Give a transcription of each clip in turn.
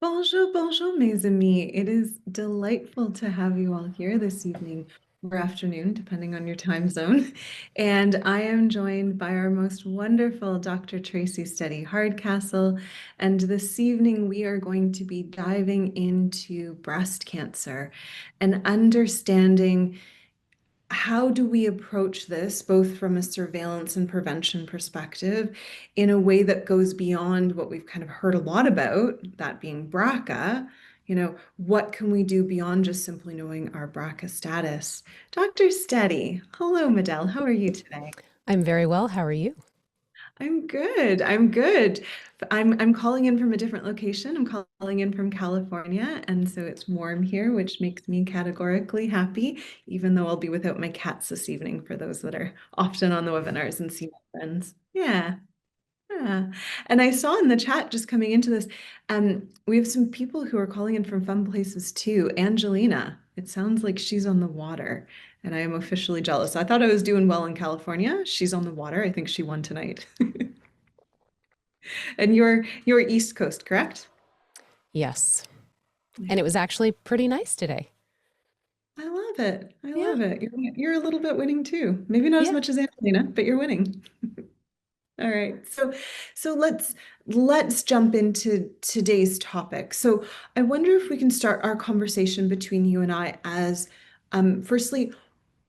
Bonjour, bonjour, mes amis. It is delightful to have you all here this evening or afternoon, depending on your time zone. And I am joined by our most wonderful Dr. Tracy Steady Hardcastle. And this evening, we are going to be diving into breast cancer and understanding how do we approach this, both from a surveillance and prevention perspective, in a way that goes beyond what we've kind of heard a lot about, that being BRCA? What can we do beyond just simply knowing our BRCA status? Dr. Steady, hello, Medell. How are you today? I'm very well. How are you? I'm good. I'm good. I'm calling in from a different location. I'm calling in from California, and so it's warm here, which makes me categorically happy, even though I'll be without my cats this evening for those that are often on the webinars and see my friends. Yeah. Yeah. And I saw in the chat just coming into this, we have some people who are calling in from fun places too. Angelina, it sounds like she's on the water, and I am officially jealous. I thought I was doing well in California. She's on the water. I think she won tonight. And you're East Coast, correct? Yes. And it Nice. was actually pretty nice today. I love it. I Yeah. love it. You're a little bit winning too. Maybe not as Yeah. much as Angelina, but you're winning. All right. So let's jump into today's topic. So I wonder if we can start our conversation between you and I as firstly,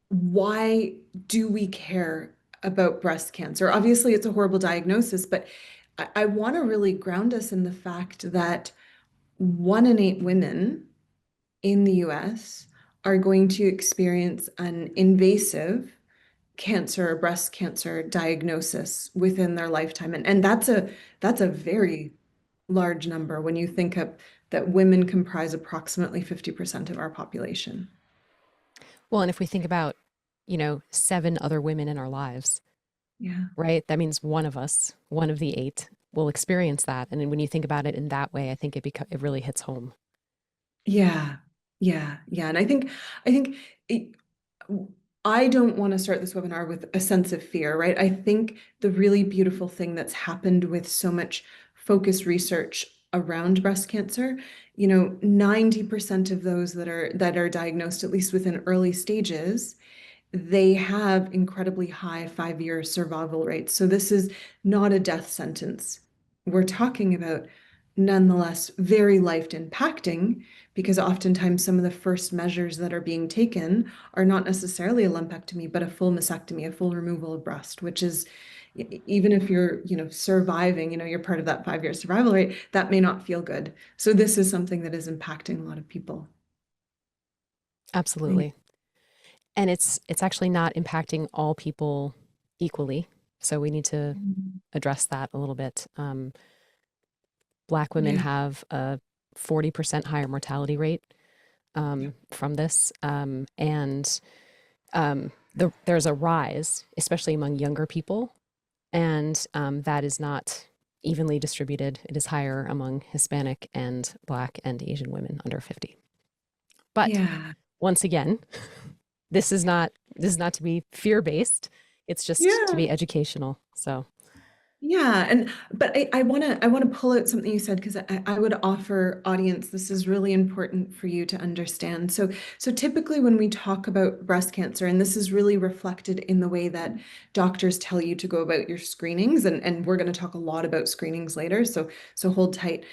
why do we care about breast cancer? Obviously, it's a horrible diagnosis, but I want to really ground us in the fact that 1 in 8 women in the US are going to experience an invasive cancer or breast cancer diagnosis within their lifetime. And that's a very large number when you think of that women comprise approximately 50% of our population. Well, and if we think about, seven other women in our lives, Yeah. right? That means one of us, one of the eight, will experience that. And then when you think about it in that way, I think it really hits home. Yeah. Yeah. Yeah. And I think it, I don't want to start this webinar with a sense of fear, right? I think the really beautiful thing that's happened with so much focused research around breast cancer, 90% of those that are diagnosed, at least within early stages, they have incredibly high 5-year survival rates. So this is not a death sentence. We're talking about nonetheless very life impacting because oftentimes some of the first measures that are being taken are not necessarily a lumpectomy, but a full mastectomy, a full removal of breast, which is even if you're, surviving, you're part of that 5-year survival rate, that may not feel good. So this is something that is impacting a lot of people. Absolutely. And it's actually not impacting all people equally. So we need to address that a little bit. Black women Yeah. have a 40% higher mortality rate Yeah. from this. And there's a rise, especially among younger people, and that is not evenly distributed. It is higher among Hispanic and Black and Asian women under 50. But Yeah. once again, this is not to be fear based. It's just to Yeah. be educational. So Yeah, but I want to pull out something you said because I would offer audience this is really important for you to understand. So typically when we talk about breast cancer, and this is really reflected in the way that doctors tell you to go about your screenings, and we're going to talk a lot about screenings later, so hold tight.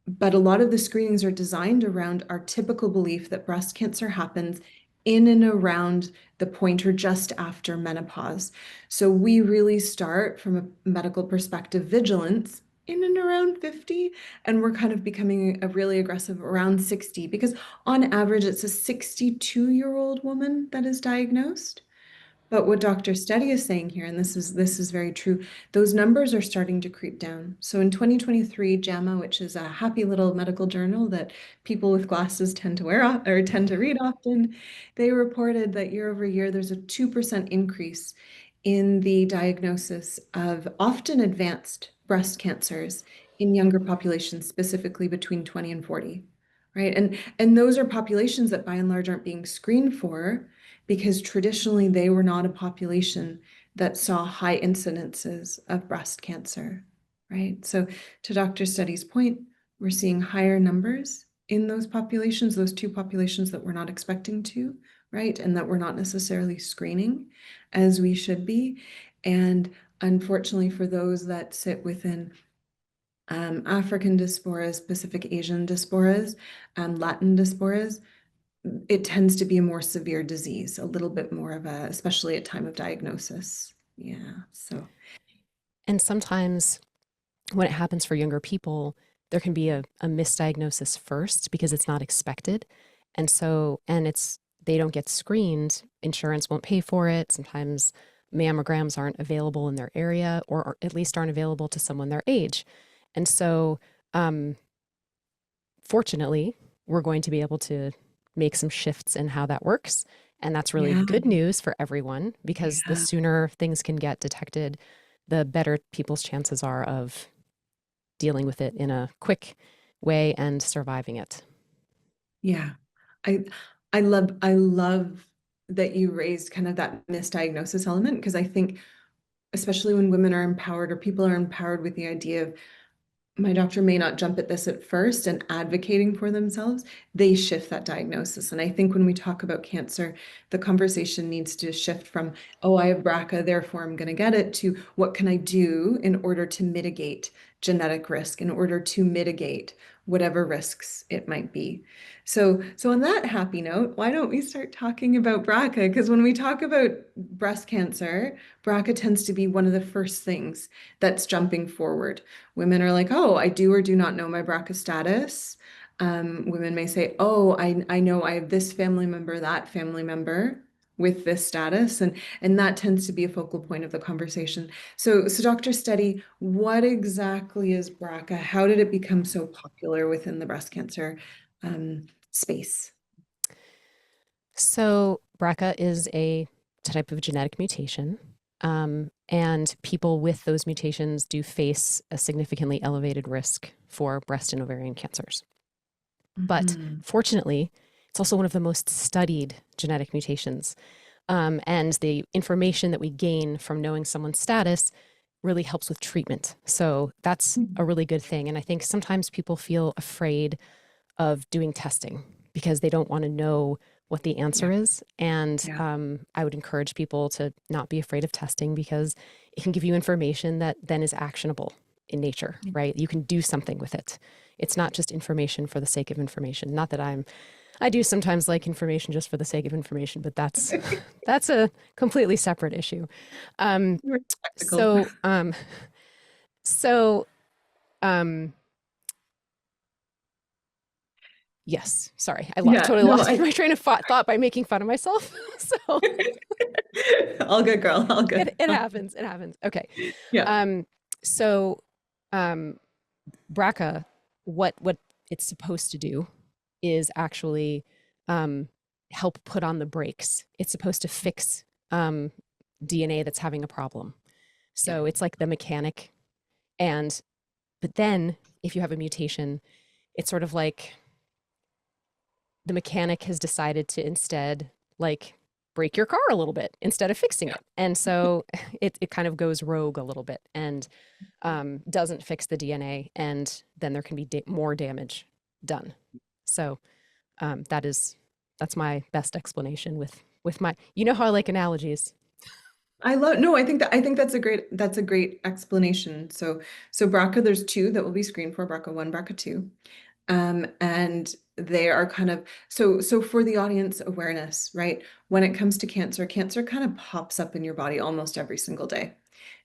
But a lot of the screenings are designed around our typical belief that breast cancer happens in and around the point or just after menopause. So we really start from a medical perspective vigilance in and around 50, and we're kind of becoming a really aggressive around 60 because on average it's a 62-year-old woman that is diagnosed. But what Dr. Steady is saying here, and this is very true, those numbers are starting to creep down. So in 2023, JAMA, which is a happy little medical journal that people with glasses tend to wear or tend to read often, they reported that year over year there's a 2% increase in the diagnosis of often advanced breast cancers in younger populations, specifically between 20 and 40, right? And those are populations that by and large aren't being screened for because traditionally they were not a population that saw high incidences of breast cancer, right? So to Dr. Steady's point, we're seeing higher numbers in those populations, those two populations that we're not expecting to, right? And that we're not necessarily screening as we should be. And unfortunately, for those that sit within African dysporas, Pacific Asian dysporas, Latin dysporas, it tends to be a more severe disease, a little bit more of a, especially at time of diagnosis. Yeah, so. And sometimes when it happens for younger people, there can be a misdiagnosis first because it's not expected. And so, and it's, they don't get screened, insurance won't pay for it. Sometimes mammograms aren't available in their area, or at least aren't available to someone their age. And so, um, fortunately, we're going to be able to make some shifts in how that works. And that's really Yeah, good news for everyone, because the yeah, sooner things can get detected, the better people's chances are of dealing with it in a quick way and surviving it. yeah. I I love that you raised kind of that misdiagnosis element, because I think especially when women are empowered or people are empowered with the idea of my doctor may not jump at this at first and advocating for themselves, they shift that diagnosis. And I think when we talk about cancer, the conversation needs to shift from, oh, I have BRCA, therefore I'm going to get it, to what can I do in order to mitigate genetic risk, in order to mitigate whatever risks it might be. So on that happy note, why don't we start talking about BRCA? Because when we talk about breast cancer, BRCA tends to be one of the first things that's jumping forward. Women are like, oh, I do or do not know my BRCA status. Women may say, oh, I know I have this family member, that family member with this status. And that tends to be a focal point of the conversation. So Dr. Steady, what exactly is BRCA? How did it become so popular within the breast cancer space? So, BRCA is a type of genetic mutation. And people with those mutations do face a significantly elevated risk for breast and ovarian cancers. But Mhm. fortunately, it's also one of the most studied genetic mutations. And the information that we gain from knowing someone's status really helps with treatment. So that's a really good thing. And I think sometimes people feel afraid of doing testing because they don't want to know what the Yeah, answer is. And yeah. I would encourage people to not be afraid of testing, because it can give you information that then is actionable in nature, Yeah. right? You can do something with it. It's not just information for the sake of information. Not that I do sometimes like information just for the sake of information, but that's a completely separate issue. Um, You're practical. so, um, so, um, yes, sorry, Yeah, totally no, lost I my train of thought by making fun of myself. So all good, girl, all good. it happens. It happens. Okay. Yeah. Um, so, um, BRCA, what it's supposed to do is actually um, help put on the brakes. It's supposed to fix DNA that's having a problem. Yeah. So it's like the mechanic. And but then if you have a mutation, it's sort of like the mechanic has decided to instead like break your car a little bit instead of fixing Yeah. it. And so it kind of goes rogue a little bit and doesn't fix the DNA. And then there can be more damage done. So that's my best explanation with my, you know how I like analogies. No, I think that's a great explanation. So BRCA, there's two that will be screened for, BRCA 1, BRCA 2. And they are kind of, so for the audience awareness, right? When it comes to cancer, cancer kind of pops up in your body almost every single day.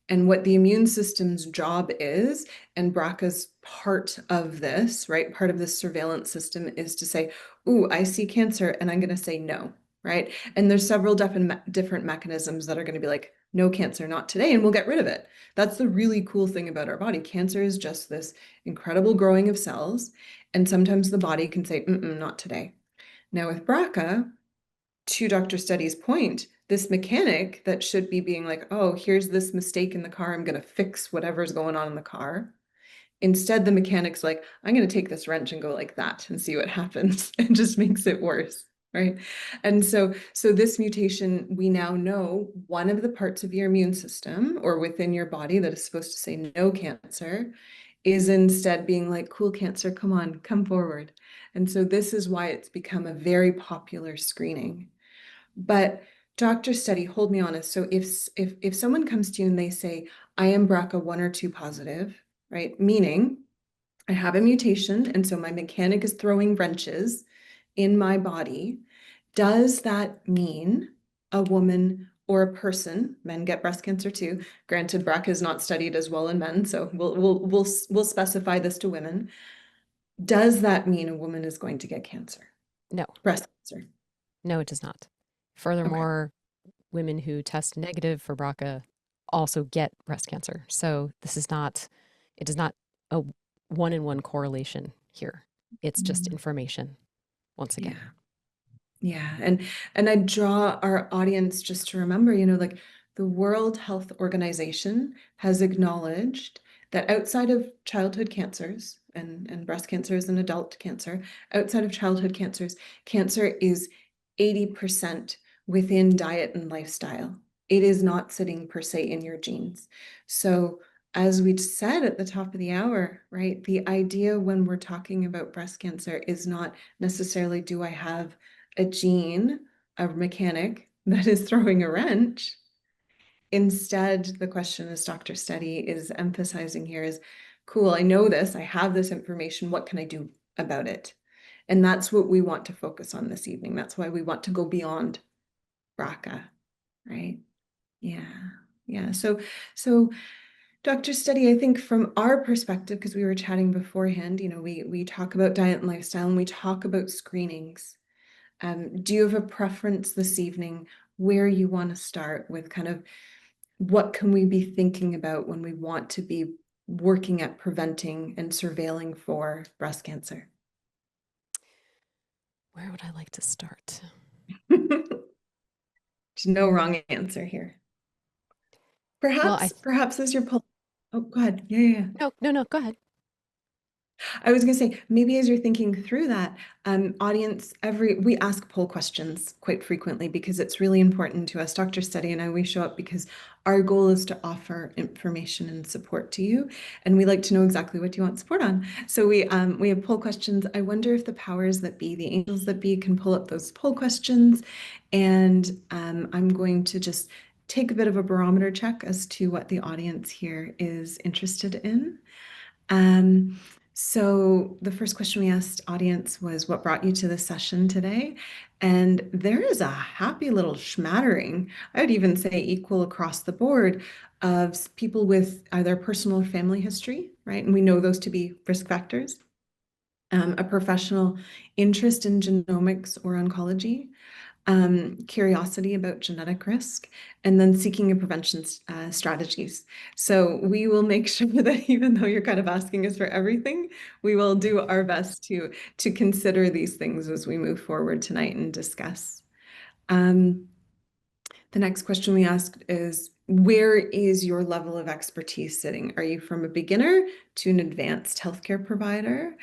And what the immune system's job is, and BRCA's part of this, right? Part of this surveillance system is to say, ooh, I see cancer, and I'm going to say no, right? And there's several different mechanisms that are going to be like, no cancer, not today, and we'll get rid of it. That's the really cool thing about our body. Cancer is just this incredible growing of cells, and sometimes the body can say, not today. Now with BRCA, to Dr. Steady's point, this mechanic that should be being like, oh, here's this mistake in the car, I'm going to fix whatever's going on in the car. Instead, the mechanic's like, I'm going to take this wrench and go like that and see what happens. It just makes it worse, right? And so this mutation, we now know one of the parts of your immune system or within your body that is supposed to say no cancer is instead being like, cool, cancer, come on, come forward. And so this is why it's become a very popular screening. But doctor study, hold me honest. So if someone comes to you and they say, I am BRCA 1 or 2 positive, right? Meaning I have a mutation, and so my mechanic is throwing wrenches in my body. Does that mean a woman or a person, men get breast cancer too. Granted, BRCA is not studied as well in men, so we'll specify this to women. Does that mean a woman is going to get cancer, No, breast cancer? no, it does not. Okay. Furthermore, women who test negative for BRCA also get breast cancer. So this is not, it is not a one-in-one correlation here. It's just Mm. information once again. Yeah. Yeah, and I draw our audience just to remember, like the World Health Organization has acknowledged that outside of childhood cancers and breast cancer is an adult cancer, outside of childhood cancers, cancer is 80% within diet and lifestyle. It is not sitting per se in your genes. So as we said at the top of the hour, right, the idea when we're talking about breast cancer is not necessarily do I have a gene, a mechanic that is throwing a wrench. Instead, the question, as Dr. Steady is emphasizing here, is cool, I know this, I have this information, what can I do about it? And that's what we want to focus on this evening. That's why we want to go beyond BRCA, right? Yeah. Yeah. So Dr. Steady, I think from our perspective, because we were chatting beforehand, we talk about diet and lifestyle and we talk about screenings. Do you have a preference this evening where you want to start with kind of what can we be thinking about when we want to be working at preventing and surveilling for breast cancer? Where would I like to start? There's no wrong answer here. Well, Perhaps as you're pull. Oh, go ahead. Yeah, yeah, yeah. no, no, no, go ahead. I was going to say, maybe as you're thinking through that, audience, we ask poll questions quite frequently because it's really important to us. Dr. Steady and I, we show up because our goal is to offer information and support to you, and we like to know exactly what you want support on. So we have poll questions. I wonder if the powers that be, the angels that be, can pull up those poll questions, and I'm going to just take a bit of a barometer check as to what the audience here is interested in. Um, so the first question we asked audience was, what brought you to the session today? And there is a happy little smattering, I would even say equal across the board, of people with either personal or family history, right? And we know those to be risk factors, a professional interest in genomics or oncology, curiosity about genetic risk, and then seeking a prevention strategies. So we will make sure that even though you're kind of asking us for everything, we will do our best to consider these things as we move forward tonight and discuss. Um, the next question we asked is, where is your level of expertise sitting? Are you from a beginner to an advanced healthcare provider?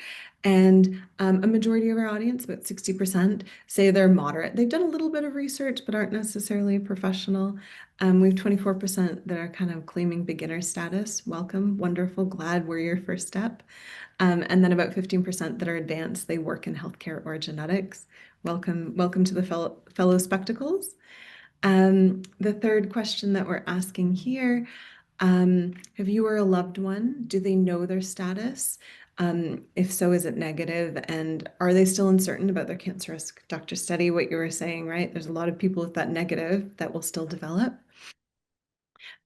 And a majority of our audience, about 60%, say they're moderate. They've done a little bit of research, but aren't necessarily a professional. We have 24% that are kind of claiming beginner status. Welcome, wonderful, glad we're your first step. And then about 15% that are advanced. They work in healthcare or genetics. Welcome to the fellow spectacles. The third question that we're asking here, have you or a loved one, do they know their status? If so, is it negative? And are they still uncertain about their cancer risk? Dr. Steady, what you were saying, right? There's a lot of people with that negative that will still develop.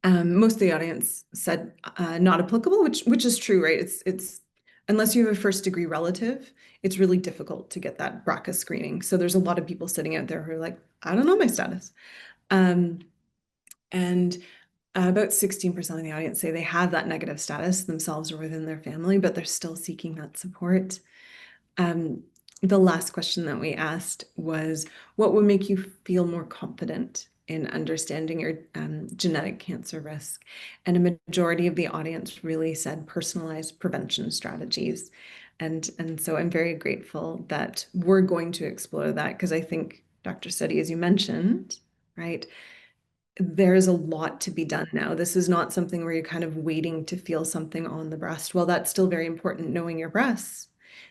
Most of the audience said not applicable, which is true, right? It's unless you have a first degree relative, it's really difficult to get that BRCA screening. So there's a lot of people sitting out there who are like, I don't know my status. Um, and about 16% of the audience say they have that negative status themselves or within their family, but they're still seeking that support. The last question that we asked was, what would make you feel more confident in understanding your genetic cancer risk? And a majority of the audience really said personalized prevention strategies. And so I'm very grateful that we're going to explore that because I think, Dr. Seti, as you mentioned, right, there's a lot to be done now. This is not something where you're kind of waiting to feel something on the breast. Well, that's still very important, knowing your breasts.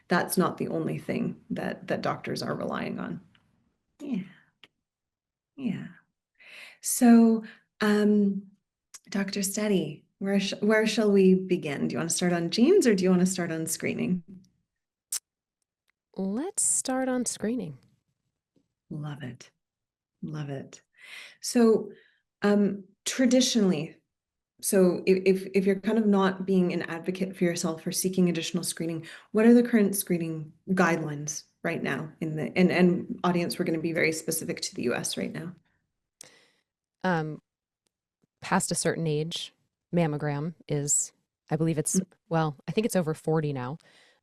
That's not the only thing that doctors are relying on. Yeah, yeah. So, um, Dr. Steady, where shall we begin? Do you want to start on genes or do you want to start on screening? Let's start on screening. Love it. Love it. So, traditionally, so if you're kind of not being an advocate for yourself or seeking additional screening, what are the current screening guidelines right now in the and audience, we're going to be very specific to the US right now. Um, Past a certain age, mammogram is, I believe it's, Mm, well, I think it's over 40 now,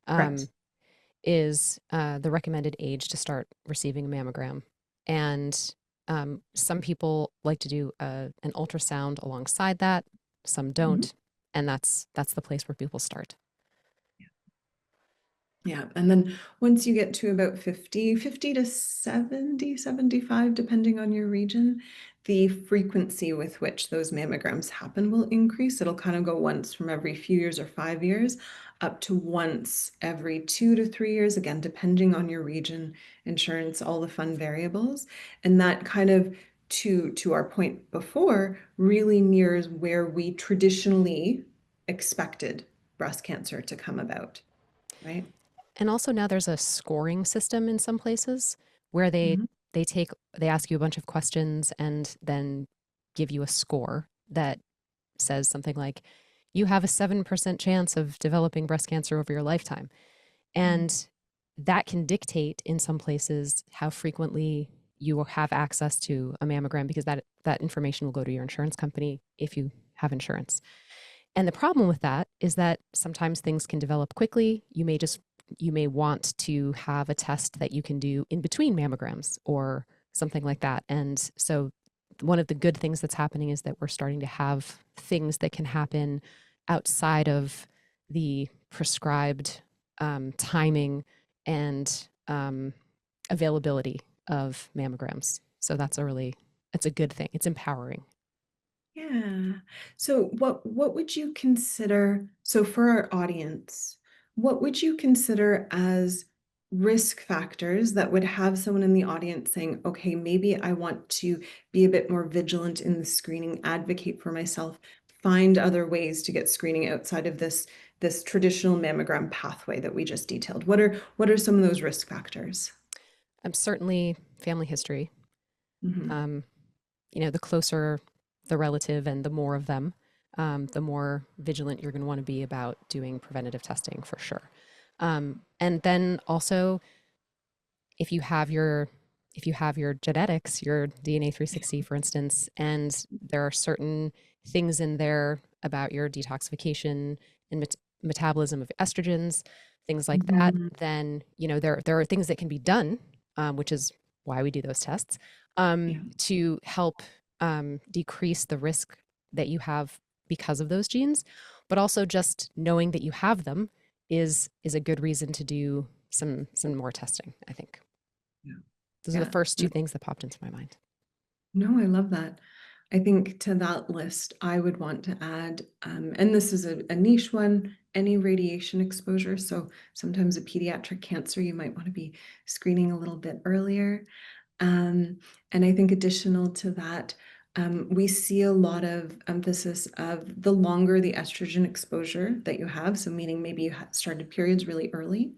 correct. um, is the recommended age to start receiving a mammogram. And some people like to do an ultrasound alongside that, some Mhm. don't, and that's the place where people start. Yeah. And then once you get to about 50 to 70, 75, depending on your region, the frequency with which those mammograms happen will increase. It'll kind of go once from every few years or 5 years up to once every 2 to 3 years, again, depending on your region, insurance, all the fun variables. And that kind of, to our point before, really mirrors where we traditionally expected breast cancer to come about, right? And also now there's a scoring system in some places where Mhm. they ask you a bunch of questions and then give you a score that says something like you have a 7% chance of developing breast cancer over your lifetime. Mm. And that can dictate in some places how frequently you will have access to a mammogram because that information will go to your insurance company if you have insurance. And the problem with that is that sometimes things can develop quickly. You may want to have a test that you can do in between mammograms or something like that. And so one of the good things that's happening is that we're starting to have things that can happen outside of the prescribed timing and availability of mammograms. So it's a good thing. It's empowering. Yeah. So what would you consider, so for our audience, what would you consider as risk factors that would have someone in the audience saying, okay, maybe I want to be a bit more vigilant in the screening, advocate for myself, find other ways to get screening outside of this traditional mammogram pathway that we just detailed? What are some of those risk factors? Certainly family history. Mhm. Um, the closer the relative and the more of them, the more vigilant you're going to want to be about doing preventative testing for sure. And then also, if you have your if you have your genetics, your DNA 360, for instance, and there are certain things in there about your detoxification and metabolism of estrogens, things like that, Mhm. then there are things that can be done, which is why we do those tests, Yeah. to help decrease the risk that you have because of those genes. But also just knowing that you have them is a good reason to do some more testing, I think. Yeah. Those are the Yeah. first two things that popped into my mind. No, I love that. I think to that list, I would want to add, and this is a niche one, any radiation exposure. So sometimes a pediatric cancer, you might want to be screening a little bit earlier. And I think additional to that, we see a lot of emphasis of the longer the estrogen exposure that you have. So meaning maybe you started periods really early,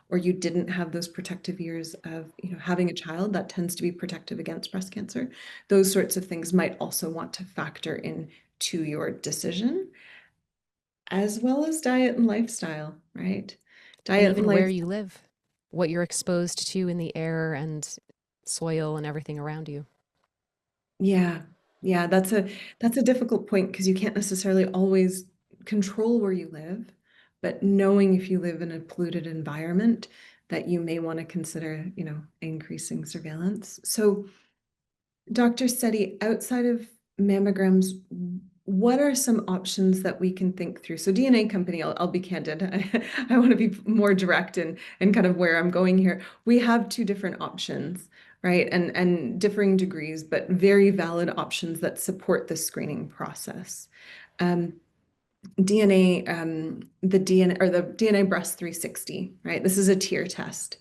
or you didn't have those protective years of, having a child that tends to be protective against breast cancer. Those sorts of things might also want to factor in to your decision, as well as diet and lifestyle, right? And Diet and even where life. you live, what you're exposed to in the air and soil and everything around you. Yeah. Yeah, that's a difficult point because you can't necessarily always control where you live, but knowing if you live in a polluted environment that you may want to consider, increasing surveillance. So, Dr. Seti, outside of mammograms, what are some options that we can think through? So DNA company, I'll be candid. I want to be more direct and kind of where I'm going here. We have two different options. right? And differing degrees, but very valid options that support the screening process. DNA, the DNA or the DNA breast 360, right? This is a tier test.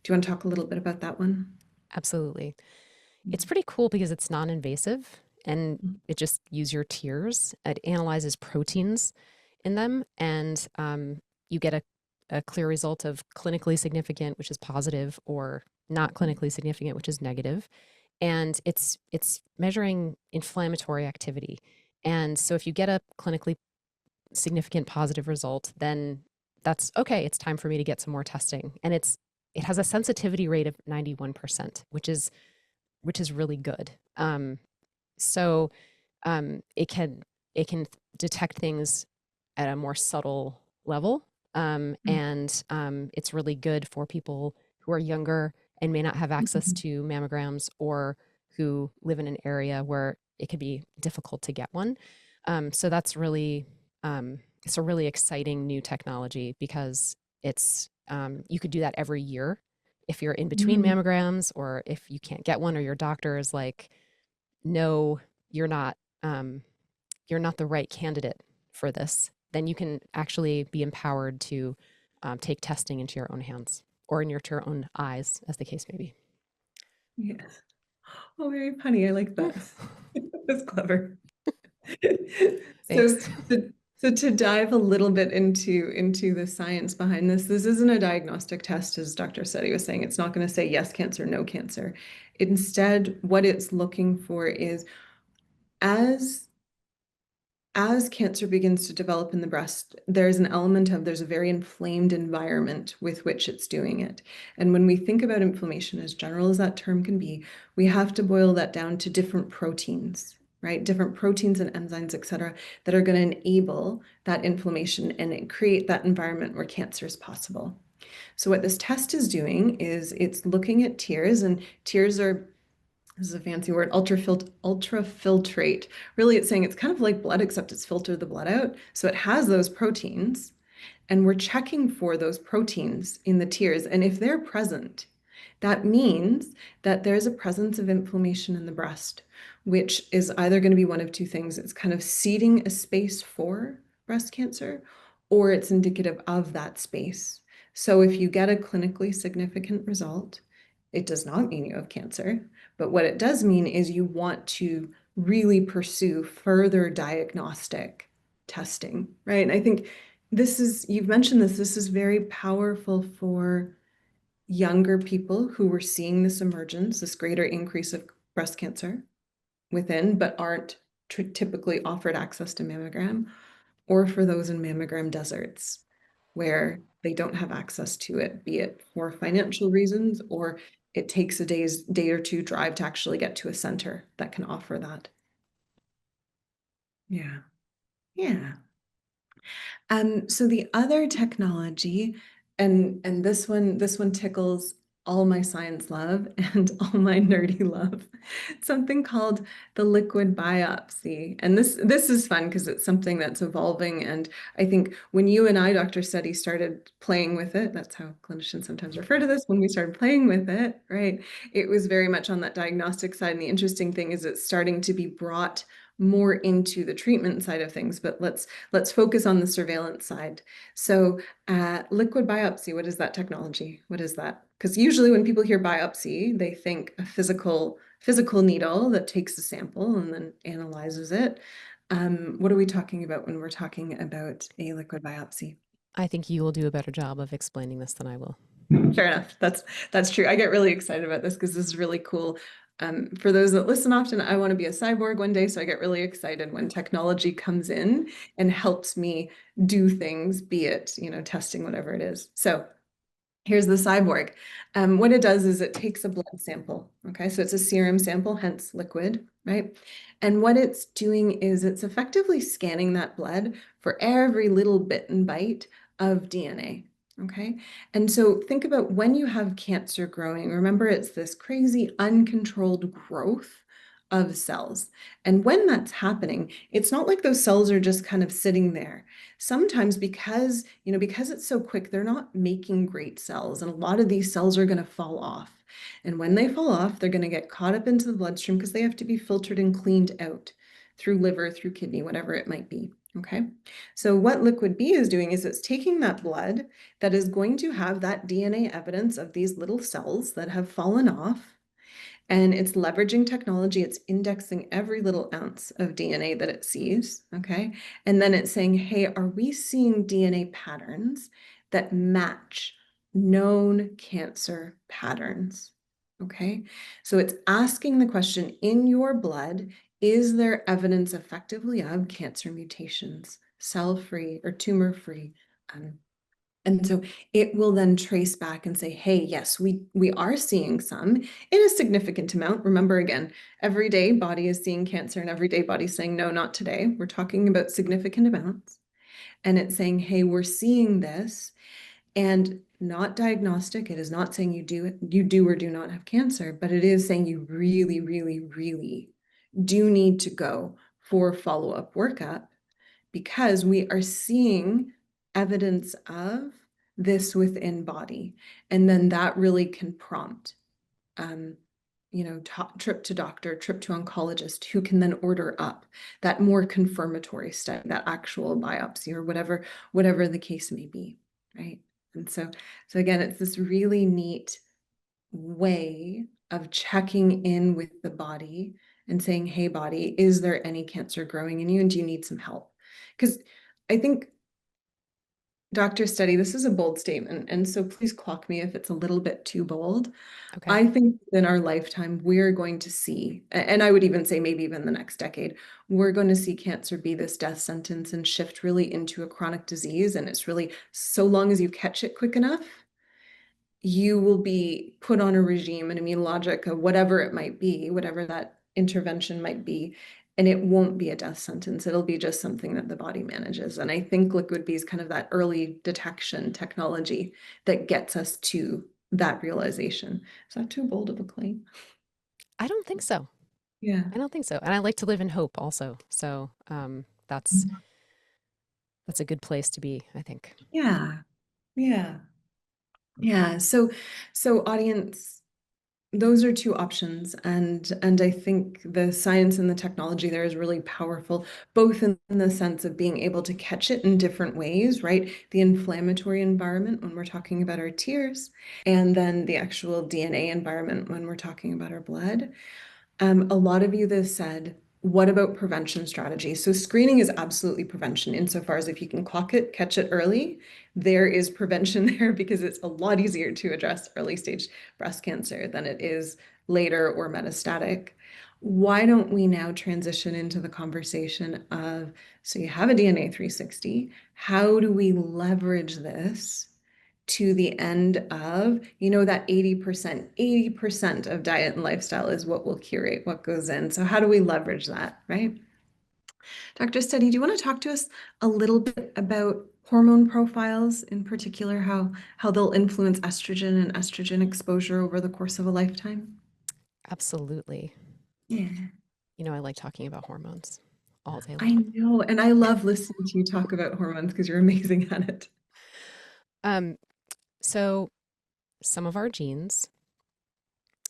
Do you want to talk a little bit about that one? Absolutely. It's pretty cool because it's non-invasive and Mhm. it just use your tears. It analyzes proteins in them, and you get a clear result of clinically significant, which is positive, or not clinically significant, which is negative. And it's measuring inflammatory activity. And so if you get a clinically significant positive result, then that's okay. It's time for me to get some more testing. And it has a sensitivity rate of 91%, which is really good. So it can detect things at a more subtle level, and it's really good for people who are younger and may not have access Mhm. to mammograms, or who live in an area where it could be difficult to get one. So that's really it's a really exciting new technology, because it's you could do that every year if you're in between Mhm. mammograms, or if you can't get one, or your doctor is like, no, you're not um, you're not the right candidate for this, then you can actually be empowered to take testing into your own hands, or in your own eyes, as the case may be. Yes. Oh, very funny. I like Yeah. that. That's clever. So, Thanks. so, so to dive a little bit into the science behind this, this isn't a diagnostic test, as Dr. Seti was saying. It's not going to say yes cancer, no cancer. Instead, what it's looking for is as as cancer begins to develop in the breast, there's an element of there's a very inflamed environment with which it's doing it. And when we think about inflammation, as general as that term can be, we have to boil that down to different proteins, right? Different proteins and enzymes, et cetera, that are going to enable that inflammation and create that environment where cancer is possible. So what this test is doing is it's looking at tears, and tears are, this is a fancy word, ultrafiltrate. Really, it's saying it's kind of like blood, except it's filtered the blood out. So it has those proteins, and we're checking for those proteins in the tears. And if they're present, that means that there's a presence of inflammation in the breast, which is either going to be one of two things. It's kind of seeding a space for breast cancer, or it's indicative of that space. So if you get a clinically significant result, it does not mean you have cancer, but what it does mean is you want to really pursue further diagnostic testing, right? And I think this is, you've mentioned this, this is very powerful for younger people who were seeing this emergence, this greater increase of breast cancer within, but aren't typically offered access to mammogram, or for those in mammogram deserts where they don't have access to it, be it for financial reasons, or it takes a day or two drive to actually get to a center that can offer that. Yeah. Yeah. So the other technology, and this one tickles all my science love and all my nerdy love, something called the liquid biopsy. And this is fun because it's something that's evolving. And I think when you and I, Dr. Seti, started playing with it, that's how clinicians sometimes refer to this, when we started playing with it, right? It was very much on that diagnostic side. And the interesting thing is it's starting to be brought more into the treatment side of things, but let's focus on the surveillance side. So liquid biopsy, what is that technology? What is that? Because usually when people hear biopsy, they think a physical needle that takes a sample and then analyzes it. What are we talking about when we're talking about a liquid biopsy? I think you will do a better job of explaining this than I will. Fair enough. That's true. I get really excited about this because this is really cool. For those that listen often, I want to be a cyborg one day, so I get really excited when technology comes in and helps me do things, be it, testing, whatever it is. So here's the cyborg. What it does is it takes a blood sample. Okay, so it's a serum sample, hence liquid, right? And what it's doing is it's effectively scanning that blood for every little bit and byte of DNA. Okay, and so think about when you have cancer growing, remember it's this crazy uncontrolled growth of cells. And when that's happening, it's not like those cells are just kind of sitting there. Sometimes because it's so quick, they're not making great cells. And a lot of these cells are going to fall off. And when they fall off, they're going to get caught up into the bloodstream because they have to be filtered and cleaned out through liver, through kidney, whatever it might be. Okay. So what Liquid B is doing is it's taking that blood that is going to have that DNA evidence of these little cells that have fallen off, and it's leveraging technology. It's indexing every little ounce of DNA that it sees, okay? And then it's saying, hey, are we seeing DNA patterns that match known cancer patterns? Okay, so it's asking the question in your blood, is there evidence effectively of cancer mutations, cell-free or tumor-free? And so it will then trace back and say, hey, yes, we are seeing some in a significant amount. Remember, again, every day body is seeing cancer and every day body's saying, no, not today. We're talking about significant amounts. And it's saying, hey, we're seeing this, and not diagnostic. It is not saying you do or do not have cancer, but it is saying you really, really, really do need to go for follow-up workup, because we are seeing evidence of this within body. And then that really can prompt, um, trip to doctor, trip to oncologist, who can then order up that more confirmatory study, that actual biopsy or whatever the case may be, right? And so again, it's this really neat way of checking in with the body and saying, hey, body, is there any cancer growing in you? And do you need some help? Because I think, Dr. Study, this is a bold statement, and so please clock me if it's a little bit too bold. Okay. I think in our lifetime, we're going to see, and I would even say maybe even the next decade, we're going to see cancer be this death sentence and shift really into a chronic disease. And it's really, so long as you catch it quick enough, you will be put on a regime, an immunologic, or whatever it might be, whatever that intervention might be, and it won't be a death sentence. It'll be just something that the body manages. And I think Liquid B is kind of that early detection technology that gets us to that realization. Is that too bold of a claim? I don't think so. Yeah. I don't think so. And I like to live in hope also. So that's a good place to be, I think. Yeah. Yeah. Yeah. So audience, those are two options, and I think the science and the technology there is really powerful, both in the sense of being able to catch it in different ways, right? The inflammatory environment when we're talking about our tears, and then the actual DNA environment when we're talking about our blood. A lot of you that said, what about prevention strategies? So screening is absolutely prevention insofar as if you can clock it, catch it early, there is prevention there, because it's a lot easier to address early stage breast cancer than it is later or metastatic. Why don't we now transition into the conversation of, so you have a DNA 360, how do we leverage this to the end of, that 80% of diet and lifestyle is what will curate what goes in. So how do we leverage that, right? Dr. Steady, do you want to talk to us a little bit about hormone profiles, in particular, how they'll influence estrogen and estrogen exposure over the course of a lifetime? Absolutely. Yeah, I like talking about hormones all day I long. know. And I love listening to you talk about hormones because you're amazing at it. Um, so some of our genes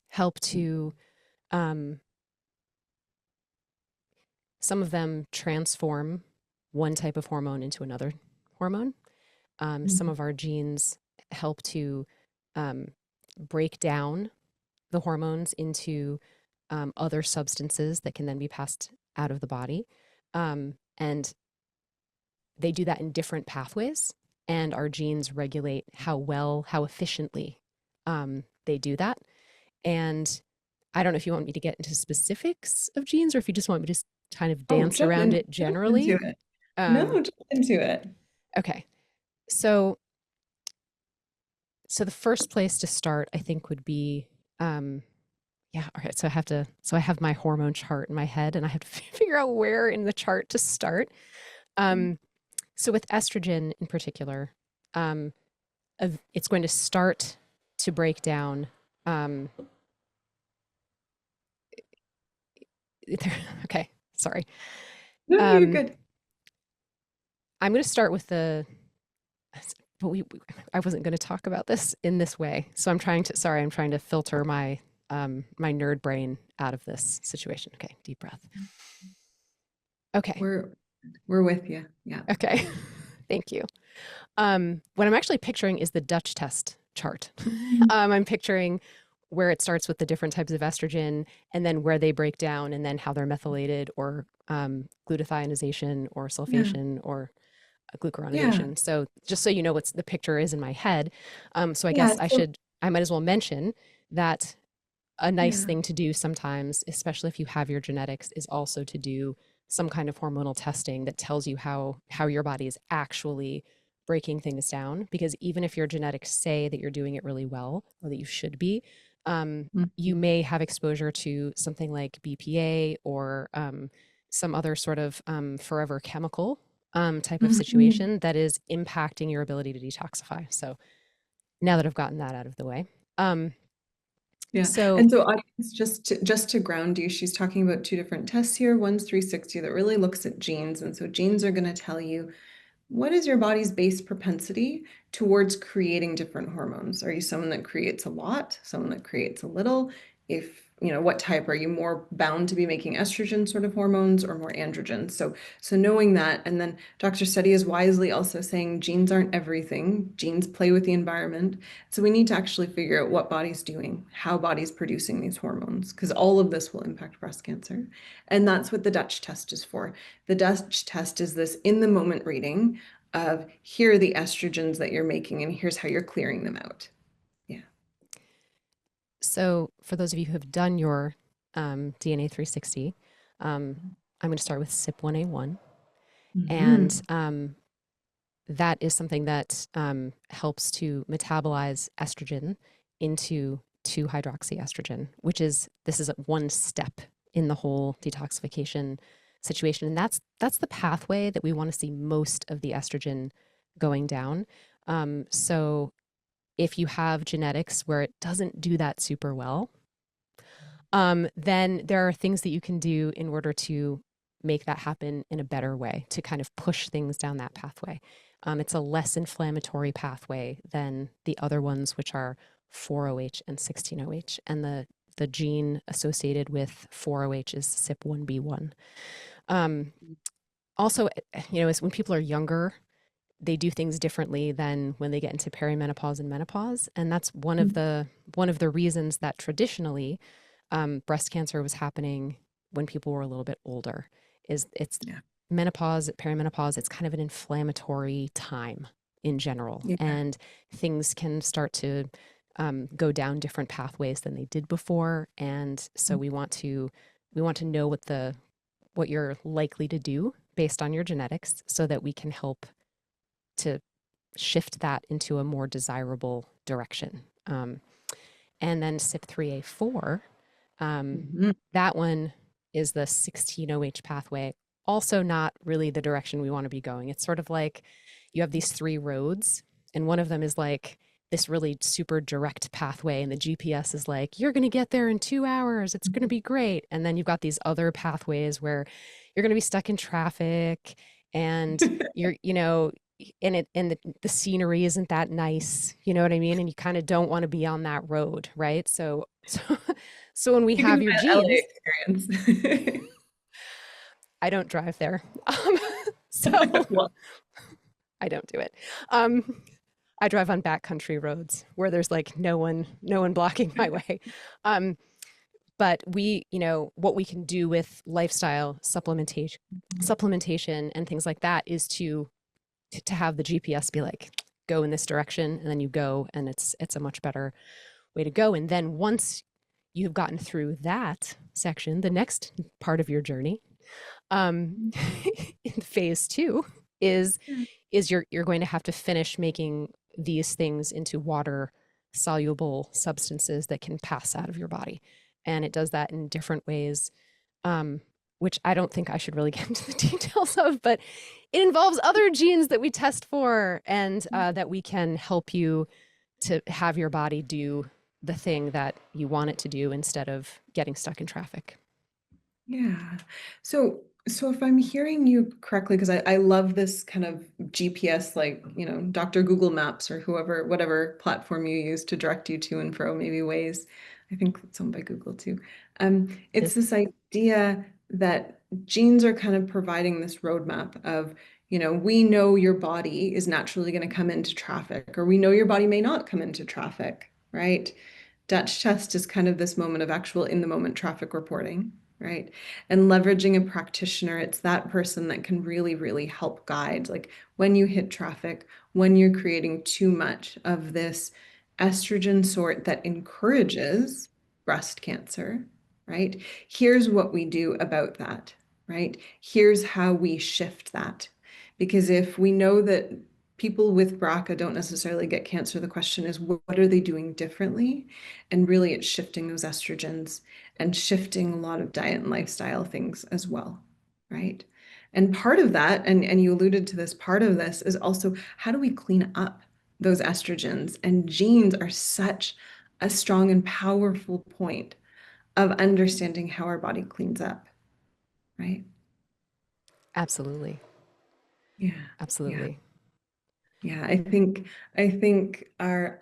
help to, um, some of them transform one type of hormone into another hormone. Some Mhm. of our genes help to um, break down the hormones into other substances that can then be passed out of the body. And they do that in different pathways. And our genes regulate how well, how efficiently they do that. And I don't know if you want me to get into specifics of genes or if you just want me to just kind of Oh, dance around it jump into generally. it. Um, No, jump into it. okay. So, so the first place to start, I think, would be yeah, all right. So I have my hormone chart in my head and I have to figure out where in the chart to start. Um, so with estrogen in particular, um, it's going to start to break down um, okay, sorry. No, you're Um, good. I'm going to start with but I wasn't going to talk about this in this way. So I'm trying to filter my nerd brain out of this situation. Okay, deep breath. Okay. We're we're with you. Yeah. Okay. Thank you. What I'm actually picturing is the Dutch test chart. I'm picturing where it starts with the different types of estrogen and then where they break down and then how they're methylated or glutathionization or Yeah. sulfation or Yeah. glucuronidation. So just so you know what the picture is in my head. So I Yeah. guess So, I might as well mention that a nice yeah. thing to do sometimes, especially if you have your genetics, is also to do some kind of hormonal testing that tells you how your body is actually breaking things down. Because even if your genetics say that you're doing it really well or that you should be, you Mhm. may have exposure to something like BPA or some other sort of forever chemical type of Mhm. situation that is impacting your ability to detoxify. So now that I've gotten that out of the way, um, Yeah. so And so audience, just to ground you, she's talking about two different tests here. One's 360 that really looks at genes. And so genes are going to tell you what is your body's base propensity towards creating different hormones? Are you someone that creates a lot, someone that creates a little? If, what type are you more bound to be making estrogen sort of hormones or more androgen? So knowing that, and then Dr. Seti is wisely also saying genes aren't everything. Genes play with the environment. So we need to actually figure out what body's doing, how body's producing these hormones, because all of this will impact breast cancer. And that's what the Dutch test is for. The Dutch test is this in the moment reading of here are the estrogens that you're making and here's how you're clearing them out. Yeah. So, for those of you who have done your DNA 360, I'm going to start with CYP1A1. And Mhm. that is something that helps to metabolize estrogen into 2-hydroxyestrogen, this is one step in the whole detoxification situation. And that's the pathway that we want to see most of the estrogen going down. So, if you have genetics where it doesn't do that super well, then there are things that you can do in order to make that happen in a better way, to kind of push things down that pathway. It's a less inflammatory pathway than the other ones, which are 4-OH and 16-OH. And the gene associated with 4-OH is CYP1B1. Um, Also, as when people are younger, they do things differently than when they get into perimenopause and menopause, and that's one of the reasons that traditionally breast cancer was happening when people were a little bit older. Is it's Yeah. menopause, perimenopause? It's kind of an inflammatory time in general, Yeah. and things can start to go down different pathways than they did before, and so we want to know what you're likely to do based on your genetics, so that we can help to shift that into a more desirable direction. And then CYP3A4, Mhm. that one is the 16-OH pathway. Also, not really the direction we want to be going. It's sort of like you have these three roads, and one of them is like this really super direct pathway, and the GPS is like, you're going to get there in 2 hours. It's going to be great. And then you've got these other pathways where you're going to be stuck in traffic and the scenery isn't that nice, you know what I mean? And you kind of don't want to be on that road, right? So when we have Speaking your of my genes, LA experience. I don't drive there. So Well, I don't do it. Um, I drive on backcountry roads where there's like no one blocking my way. Um, but what we can do with lifestyle supplementation and things like that is to have the GPS be like, go in this direction, and then you go, and it's a much better way to go. And then once you've gotten through that section, the next part of your journey, in phase two, is you're going to have to finish making these things into water soluble substances that can pass out of your body, and it does that in different ways, um, which I don't think I should really get into the details of, but it involves other genes that we test for, and that we can help you to have your body do the thing that you want it to do instead of getting stuck in traffic. Yeah. So if I'm hearing you correctly, because I love this kind of GPS, like, Dr. Google Maps or whoever, whatever platform you use to direct you to and fro, maybe Waze. I think it's owned by Google too. It's Is this idea that genes are kind of providing this roadmap of, we know your body is naturally going to come into traffic, or we know your body may not come into traffic, right? Dutch test is kind of this moment of actual in the moment traffic reporting, right? And leveraging a practitioner, it's that person that can really, really help guide, like when you hit traffic, when you're creating too much of this estrogen sort that encourages breast cancer, right? Here's what we do about that, right? Here's how we shift that. Because if we know that people with BRCA don't necessarily get cancer, the question is, what are they doing differently? And really, it's shifting those estrogens and shifting a lot of diet and lifestyle things as well, right? And part of that, and you alluded to this, part of this is also how do we clean up those estrogens? And genes are such a strong and powerful point of understanding how our body cleans up, right? absolutely, Yeah, yeah. absolutely. Yeah, I think our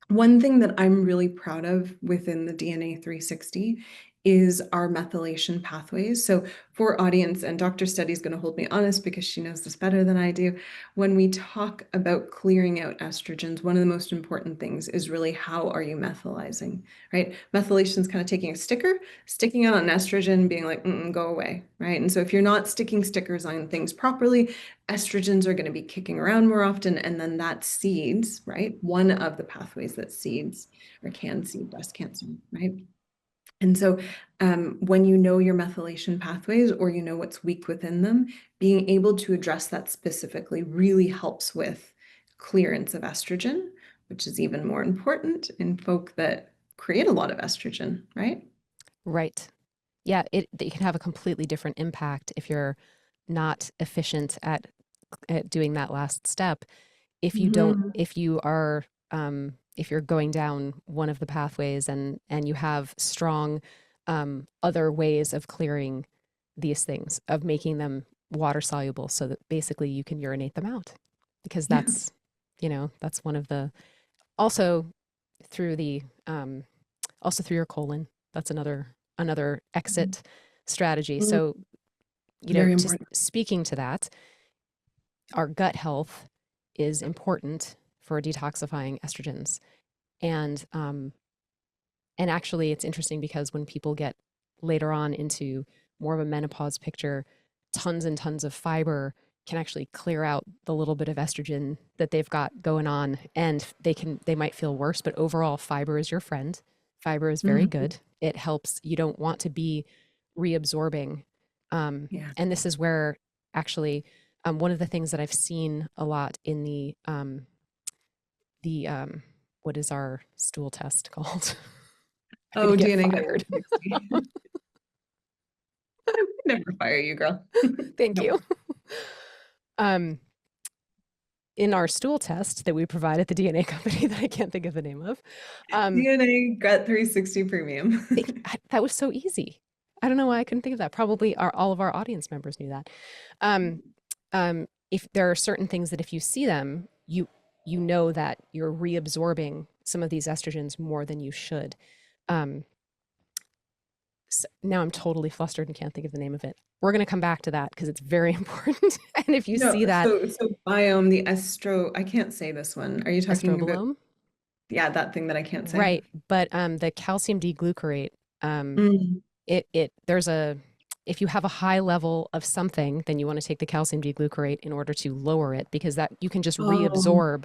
one thing that I'm really proud of within the DNA 360 is our methylation pathways. So for audience, and Dr. Steady is going to hold me honest because she knows this better than I do. When we talk about clearing out estrogens, one of the most important things is really how are you methylizing, right? Methylation is kind of taking a sticker, sticking it on an estrogen, being like, go away, right? And so if you're not sticking stickers on things properly, estrogens are going to be kicking around more often, and then that seeds, right? One of the pathways that seeds or can seed breast cancer, right? And so when you know your methylation pathways or you know what's weak within them, being able to address that specifically really helps with clearance of estrogen, which is even more important in folk that create a lot of estrogen, right? Right. Yeah, it can have a completely different impact if you're not efficient at doing that last step. If you don't, Mhm. if you're going down one of the pathways and you have strong other ways of clearing these things, of making them water soluble, so that basically you can urinate them out, because Yeah. that's one of the also through the also through your colon. That's another exit strategy. Mhm. So, Very just important. speaking to that, our gut health is important for detoxifying estrogens. And and actually it's interesting because when people get later on into more of a menopause picture, tons and tons of fiber can actually clear out the little bit of estrogen that they've got going on, and they might feel worse, but overall fiber is your friend. Fiber is very Mhm. good. It helps. You don't want to be reabsorbing. Yeah. And this is where actually one of the things that I've seen a lot in the what is our stool test called? I'm gonna Oh, get DNA gut fired. 360. I would never fire you, girl. Thank No. you. Um, in our stool test that we provide at the DNA company that I can't think of the name of, um, DNA gut 360 premium. that was so easy. I don't know why I couldn't think of that. Probably all of our audience members knew that. Um, if there are certain things that if you see them, you know that you're reabsorbing some of these estrogens more than you should. Um, now I'm totally flustered and can't think of the name of it. We're going to come back to that because it's very important. And if you No, see that so biome, the I can't say this one. Are you talking about, estrobolome, yeah, that thing that I can't say? right? But the calcium D-glucarate, um, Mm. it there's a if you have a high level of something, then you want to take the calcium D-glucarate in order to lower it, because that you can just Oh, reabsorb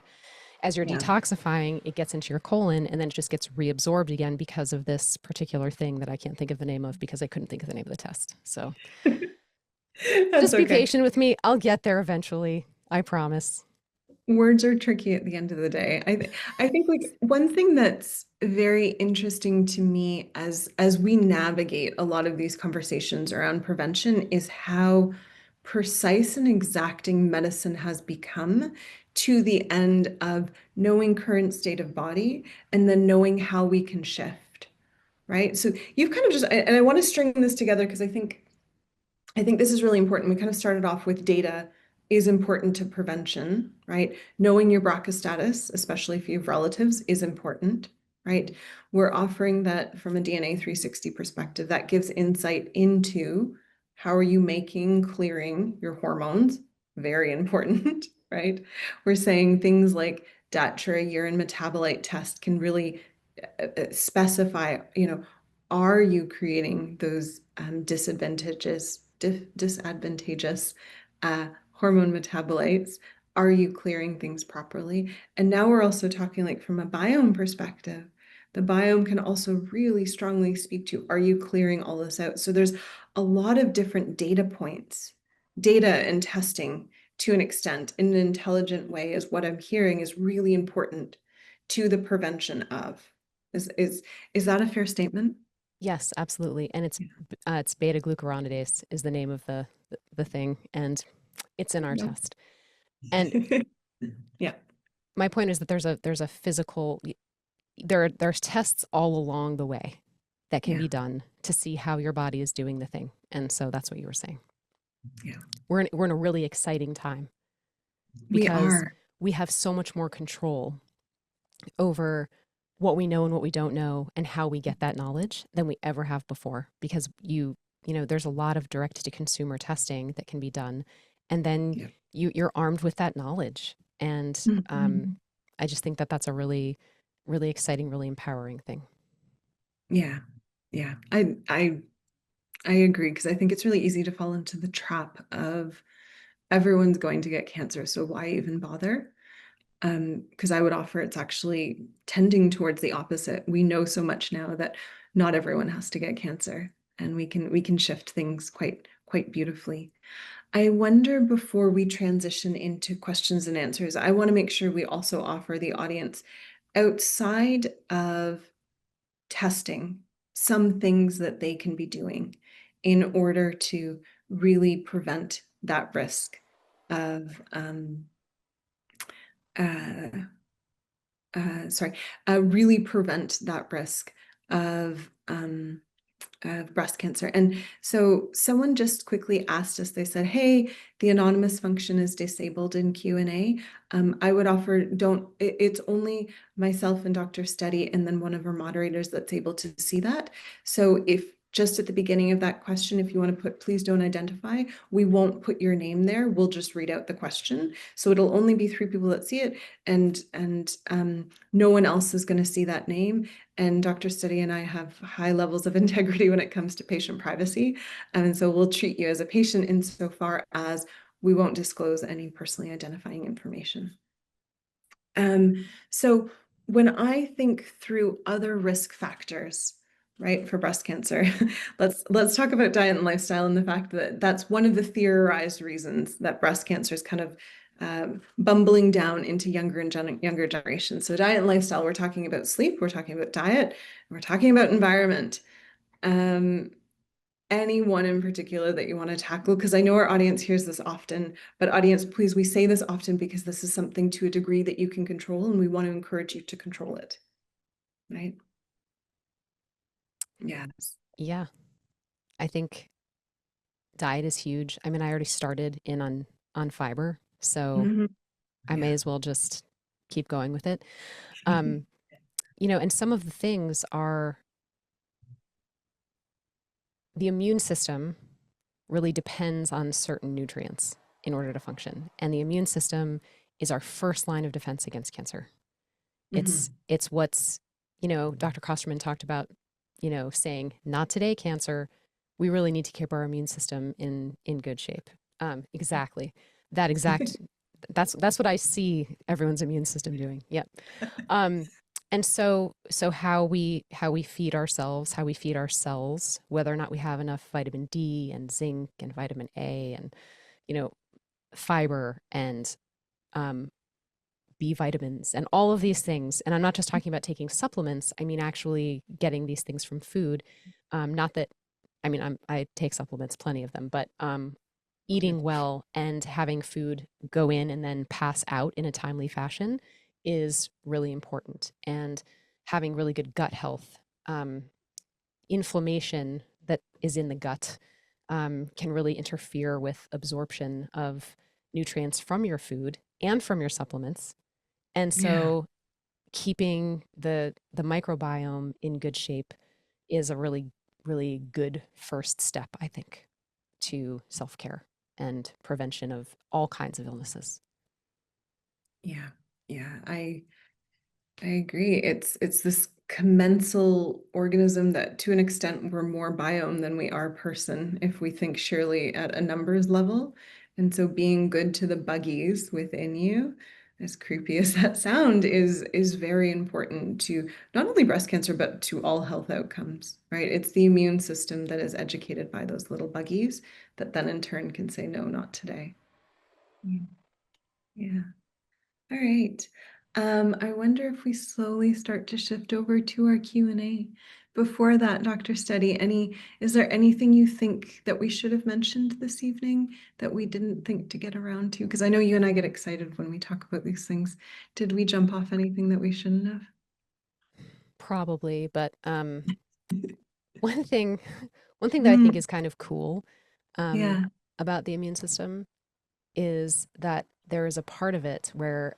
as you're yeah. detoxifying. It gets into your colon and then it just gets reabsorbed again because of this particular thing that I can't think of the name of because I couldn't think of the name of the test. So That's just be okay. patient with me. I'll get there eventually. I promise. Words are tricky at the end of the day. I think like one thing that's very interesting to me as we navigate a lot of these conversations around prevention is how precise and exacting medicine has become to the end of knowing current state of body and then knowing how we can shift. right? So you've kind of just, and I want to string this together because I think this is really important. We kind of started off with data is important to prevention, right? Knowing your BRCA status, especially if you have relatives, is important, right? We're offering that from a DNA 360 perspective. That gives insight into how are you making, clearing your hormones, very important, right? We're saying things like DATRA urine metabolite test can really specify, are you creating those disadvantageous hormone metabolites? Are you clearing things properly? And now we're also talking like from a biome perspective. The biome can also really strongly speak to, are you clearing all this out? So there's a lot of different data points, data and testing to an extent in an intelligent way is what I'm hearing is really important to the prevention of. Is that a fair statement? Yes, absolutely. And it's beta glucuronidase is the name of the thing, and it's in our Yep. test. And Yeah. my point is that there's a physical there's tests all along the way that can Yeah. be done to see how your body is doing the thing. And so that's what you were saying. Yeah. We're in a really exciting time We because are. we have so much more control over what we know and what we don't know and how we get that knowledge than we ever have before, because there's a lot of direct to consumer testing that can be done, and then Yeah. you're armed with that knowledge. And Mhm. I just think that that's a really really exciting, really empowering thing. Yeah. Yeah. I agree because I think it's really easy to fall into the trap of everyone's going to get cancer, so why even bother? Because I would offer it's actually tending towards the opposite. We know so much now that not everyone has to get cancer, and we can shift things quite beautifully. I wonder before we transition into questions and answers, I want to make sure we also offer the audience outside of testing some things that they can be doing in order to really prevent that risk of uh, sorry, really prevent that risk of breast cancer. And so someone just quickly asked us, they said, hey, the anonymous function is disabled in Q&A. I would offer, it's only myself and Dr. Steady and then one of our moderators that's able to see that. So if just at the beginning of that question, if you want to put, please don't identify, we won't put your name there. We'll just read out the question. So it'll only be 3 people that see it, and no one else is going to see that name. And Dr. Steady and I have high levels of integrity when it comes to patient privacy. And so we'll treat you as a patient insofar as we won't disclose any personally identifying information. So when I think through other risk factors, right, for breast cancer, let's talk about diet and lifestyle and the fact that that's one of the theorized reasons that breast cancer is kind of bumbling down into younger and younger generations. So diet and lifestyle, we're talking about sleep, we're talking about diet, we're talking about environment. Any one in particular that you want to tackle? Because I know our audience hears this often, but audience, please, we say this often because this is something to a degree that you can control, and we want to encourage you to control it, right? Yes. Yeah, I think diet is huge. I mean, I already started in on fiber, so Mhm. I may Yeah. as well just keep going with it. Um, and some of the things are the immune system really depends on certain nutrients in order to function. And the immune system is our first line of defense against cancer. It's Mhm. it's what's, Dr. Kosterman talked about, saying, not today, cancer. We really need to keep our immune system in good shape. Exactly. That exact that's what I see everyone's immune system doing. Yep. Um, and so how we feed ourselves, how we feed our cells, whether or not we have enough vitamin D and zinc and vitamin A and you know fiber and um, B vitamins and all of these things. And I'm not just talking about taking supplements. I mean actually getting these things from food. Not that I mean I take supplements, plenty of them, but eating well and having food go in and then pass out in a timely fashion is really important. And having really good gut health inflammation that is in the gut can really interfere with absorption of nutrients from your food and from your supplements. And Yeah. so keeping the microbiome in good shape is a really good first step, I think, to self-care and prevention of all kinds of illnesses. Yeah. Yeah. I agree. It's this commensal organism that to an extent we're more biome than we are person if we think surely at a numbers level. And so being good to the buggies within you, as creepy as that sound, is very important to not only breast cancer, but to all health outcomes, right? It's the immune system that is educated by those little buggies that then in turn can say, no, not today. Yeah. Yeah. All right. I wonder if we slowly start to shift over to our Q&A. Before that, Dr. Steady, is there anything you think that we should have mentioned this evening that we didn't think to get around to? Because I know you and I get excited when we talk about these things. Did we jump off anything that we shouldn't have? Probably, but one thing one thing that I think Mm, is kind of cool um, yeah. about the immune system is that there is a part of it where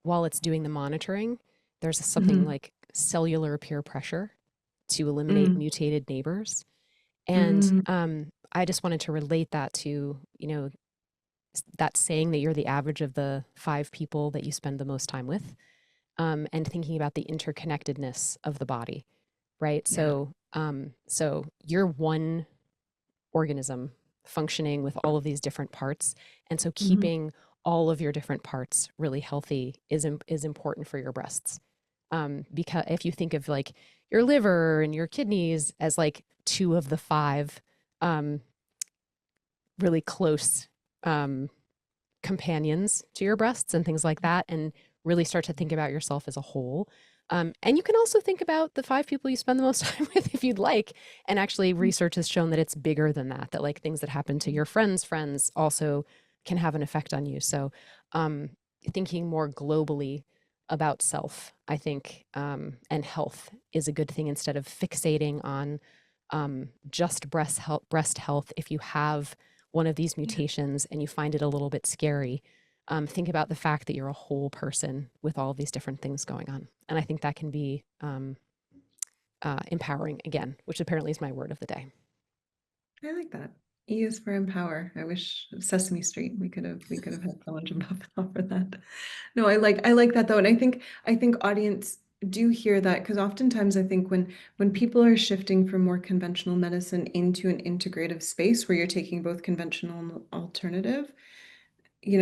while it's doing the monitoring, there's something Hmm. like cellular peer pressure to eliminate Mm, mutated neighbors. And mm, I just wanted to relate that to, that saying that you're the average of the 5 people that you spend the most time with, and thinking about the interconnectedness of the body, right? yeah. So you're one organism functioning with all of these different parts, and so Mhm. keeping all of your different parts really healthy is important for your breasts. Because if you think of like your liver and your kidneys as like 2 of the 5 um, really close um, companions to your breasts and things like that, and really start to think about yourself as a whole. And you can also think about the 5 people you spend the most time with if you'd like. And actually, research has shown that it's bigger than that, that like things that happen to your friends also can have an effect on you. So, um, thinking more globally about self, I think, and health is a good thing instead of fixating on just breast health. If you have one of these Yeah. mutations and you find it a little bit scary, think about the fact that you're a whole person with all of these different things going on. And I think that can be empowering again, which apparently is my word of the day. I like that. E is for empower. I wish Sesame Street we could have had someone jump up for that. No, I like that though, and I think audience do hear that because oftentimes I think when people are shifting from more conventional medicine into an integrative space where you're taking both conventional and alternative,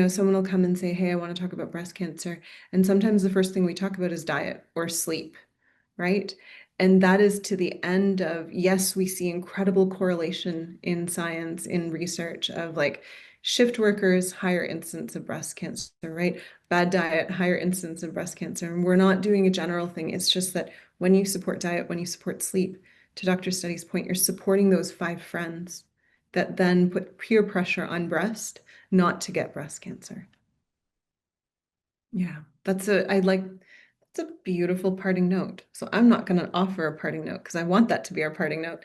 someone will come and say, "Hey, I want to talk about breast cancer," and sometimes the first thing we talk about is diet or sleep, right? And that is to the end of, yes, we see incredible correlation in science, in research of like shift workers, higher incidence of breast cancer, right? Bad diet, higher incidence of breast cancer. And we're not doing a general thing. It's just that when you support diet, when you support sleep, to Dr. Study's point, you're supporting those 5 friends that then put peer pressure on breast not to get breast cancer. Yeah, that's a beautiful parting note. So I'm not going to offer a parting note because I want that to be our parting note.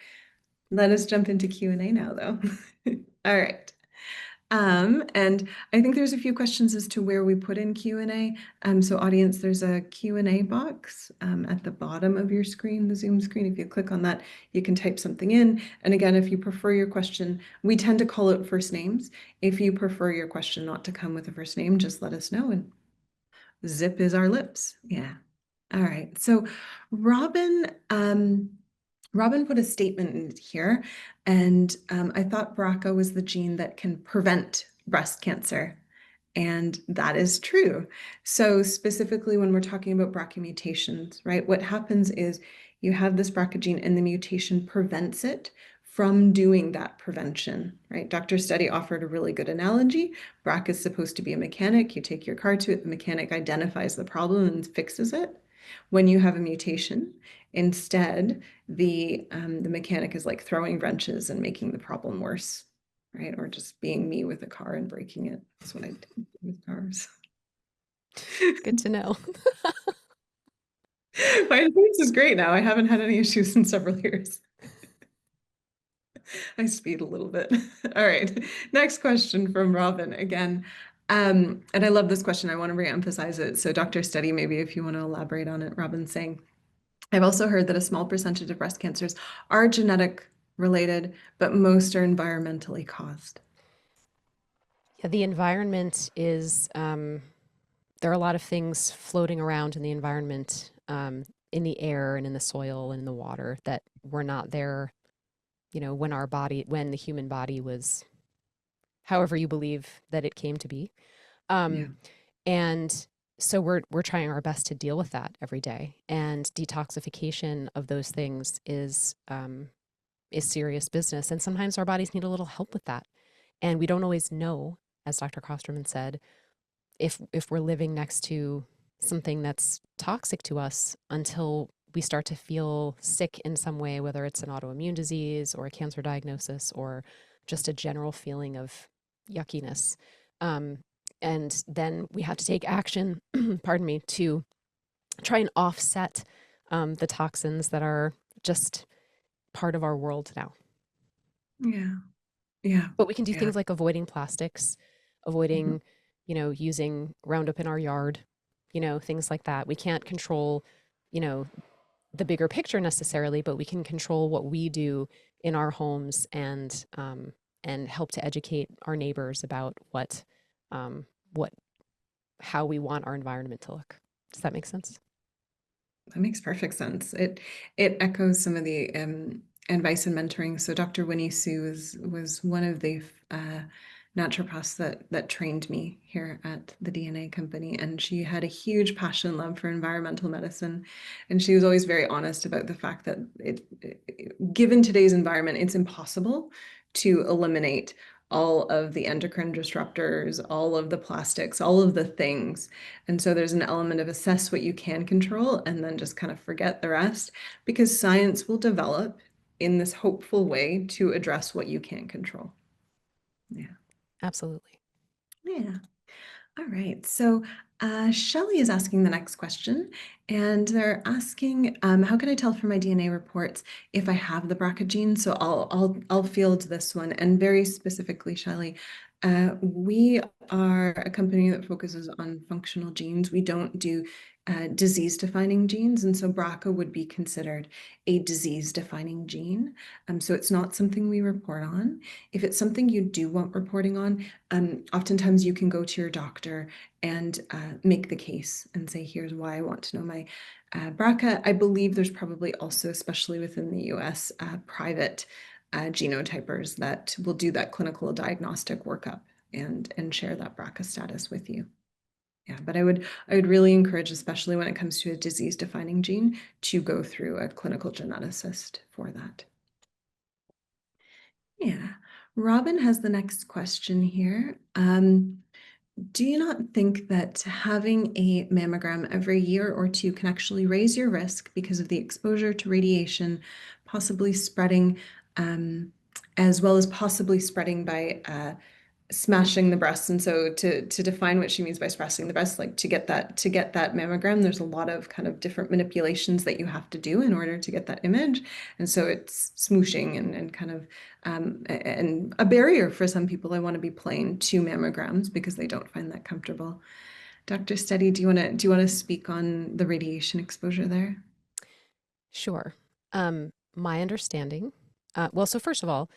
Let us jump into Q&A now, though. All right. And I think there's a few questions as to where we put in Q&A. So audience, there's a Q&A box at the bottom of your screen, the Zoom screen. If you click on that, you can type something in. And again, if you prefer your question, we tend to call out first names. If you prefer your question not to come with a first name, just let us know and zip is our lips. Yeah. All right. So Robin, Robin put a statement in here, and I thought BRCA was the gene that can prevent breast cancer. And that is true. So specifically when we're talking about BRCA mutations, right, what happens is you have this BRCA gene and the mutation prevents it from doing that prevention, right? Dr. Steady offered a really good analogy. BRCA is supposed to be a mechanic. You take your car to it, the mechanic identifies the problem and fixes it. When you have a mutation, instead, the mechanic is like throwing wrenches and making the problem worse, right? Or just being me with a car and breaking it. That's what I do with cars. It's good to know. My insurance is great now. I haven't had any issues in several years. I speed a little bit. All right. Next question from Robin again. And I love this question. I want to reemphasize it. So, Dr. Steady, maybe if you want to elaborate on it, Robin's saying, I've also heard that a small percentage of breast cancers are genetic related, but most are environmentally caused. Yeah, the environment is, there are a lot of things floating around in the environment, in the air and in the soil and in the water that were not there, when the human body was, however you believe that it came to be. Yeah. Um, and so we're trying our best to deal with that every day. And detoxification of those things is serious business. And sometimes our bodies need a little help with that. And we don't always know, as Dr. Kosterman said, if we're living next to something that's toxic to us until we start to feel sick in some way, whether it's an autoimmune disease or a cancer diagnosis or just a general feeling of yuckiness. Um, and then we have to take action, pardon me, to try and offset the toxins that are just part of our world now. Yeah. Yeah. But we can do Yeah. things like avoiding plastics, Mhm. avoiding, using Roundup in our yard, things like that. We can't control, you know, the bigger picture necessarily, but we can control what we do in our homes and help to educate our neighbors about um, what how we want our environment to look. Does that make sense? That makes perfect sense. It echoes some of the advice and mentoring. So Dr. Winnie Sue was one of the naturopaths that trained me here at the DNA company, and she had a huge passion and love for environmental medicine, and she was always very honest about the fact that given today's environment, it's impossible to eliminate all of the endocrine disruptors, all of the plastics, all of the things. And so there's an element of assess what you can control and then just kind of forget the rest because science will develop in this hopeful way to address what you can't control. Yeah. Absolutely. Yeah. All right. So Shelley is asking the next question, and they're asking, how can I tell from my DNA reports if I have the BRCA gene? So I'll field this one, and very specifically, Shelley, we are a company that focuses on functional genes. We don't do disease-defining genes, and so BRCA would be considered a disease-defining gene. So it's not something we report on. If it's something you do want reporting on, oftentimes you can go to your doctor and make the case and say, here's why I want to know my BRCA. I believe there's probably also, especially within the US, private genotypers that will do that clinical diagnostic workup and share that BRCA status with you. Yeah, but I would really encourage, especially when it comes to a disease-defining gene, to go through a clinical geneticist for that. Yeah. Robin has the next question here. Do you not think that having a mammogram every year or two can actually raise your risk because of the exposure to radiation, possibly spreading, um, as well as possibly spreading by smashing the breasts? And so to define what she means by smashing the breasts, like to get that mammogram, there's a lot of kind of different manipulations that you have to do in order to get that image. And so it's smooshing and kind of and a barrier for some people. I want to be plain to mammograms because they don't find that comfortable. Dr. Steady, do you want to speak on the radiation exposure there? Sure. My understanding, well, so first of all,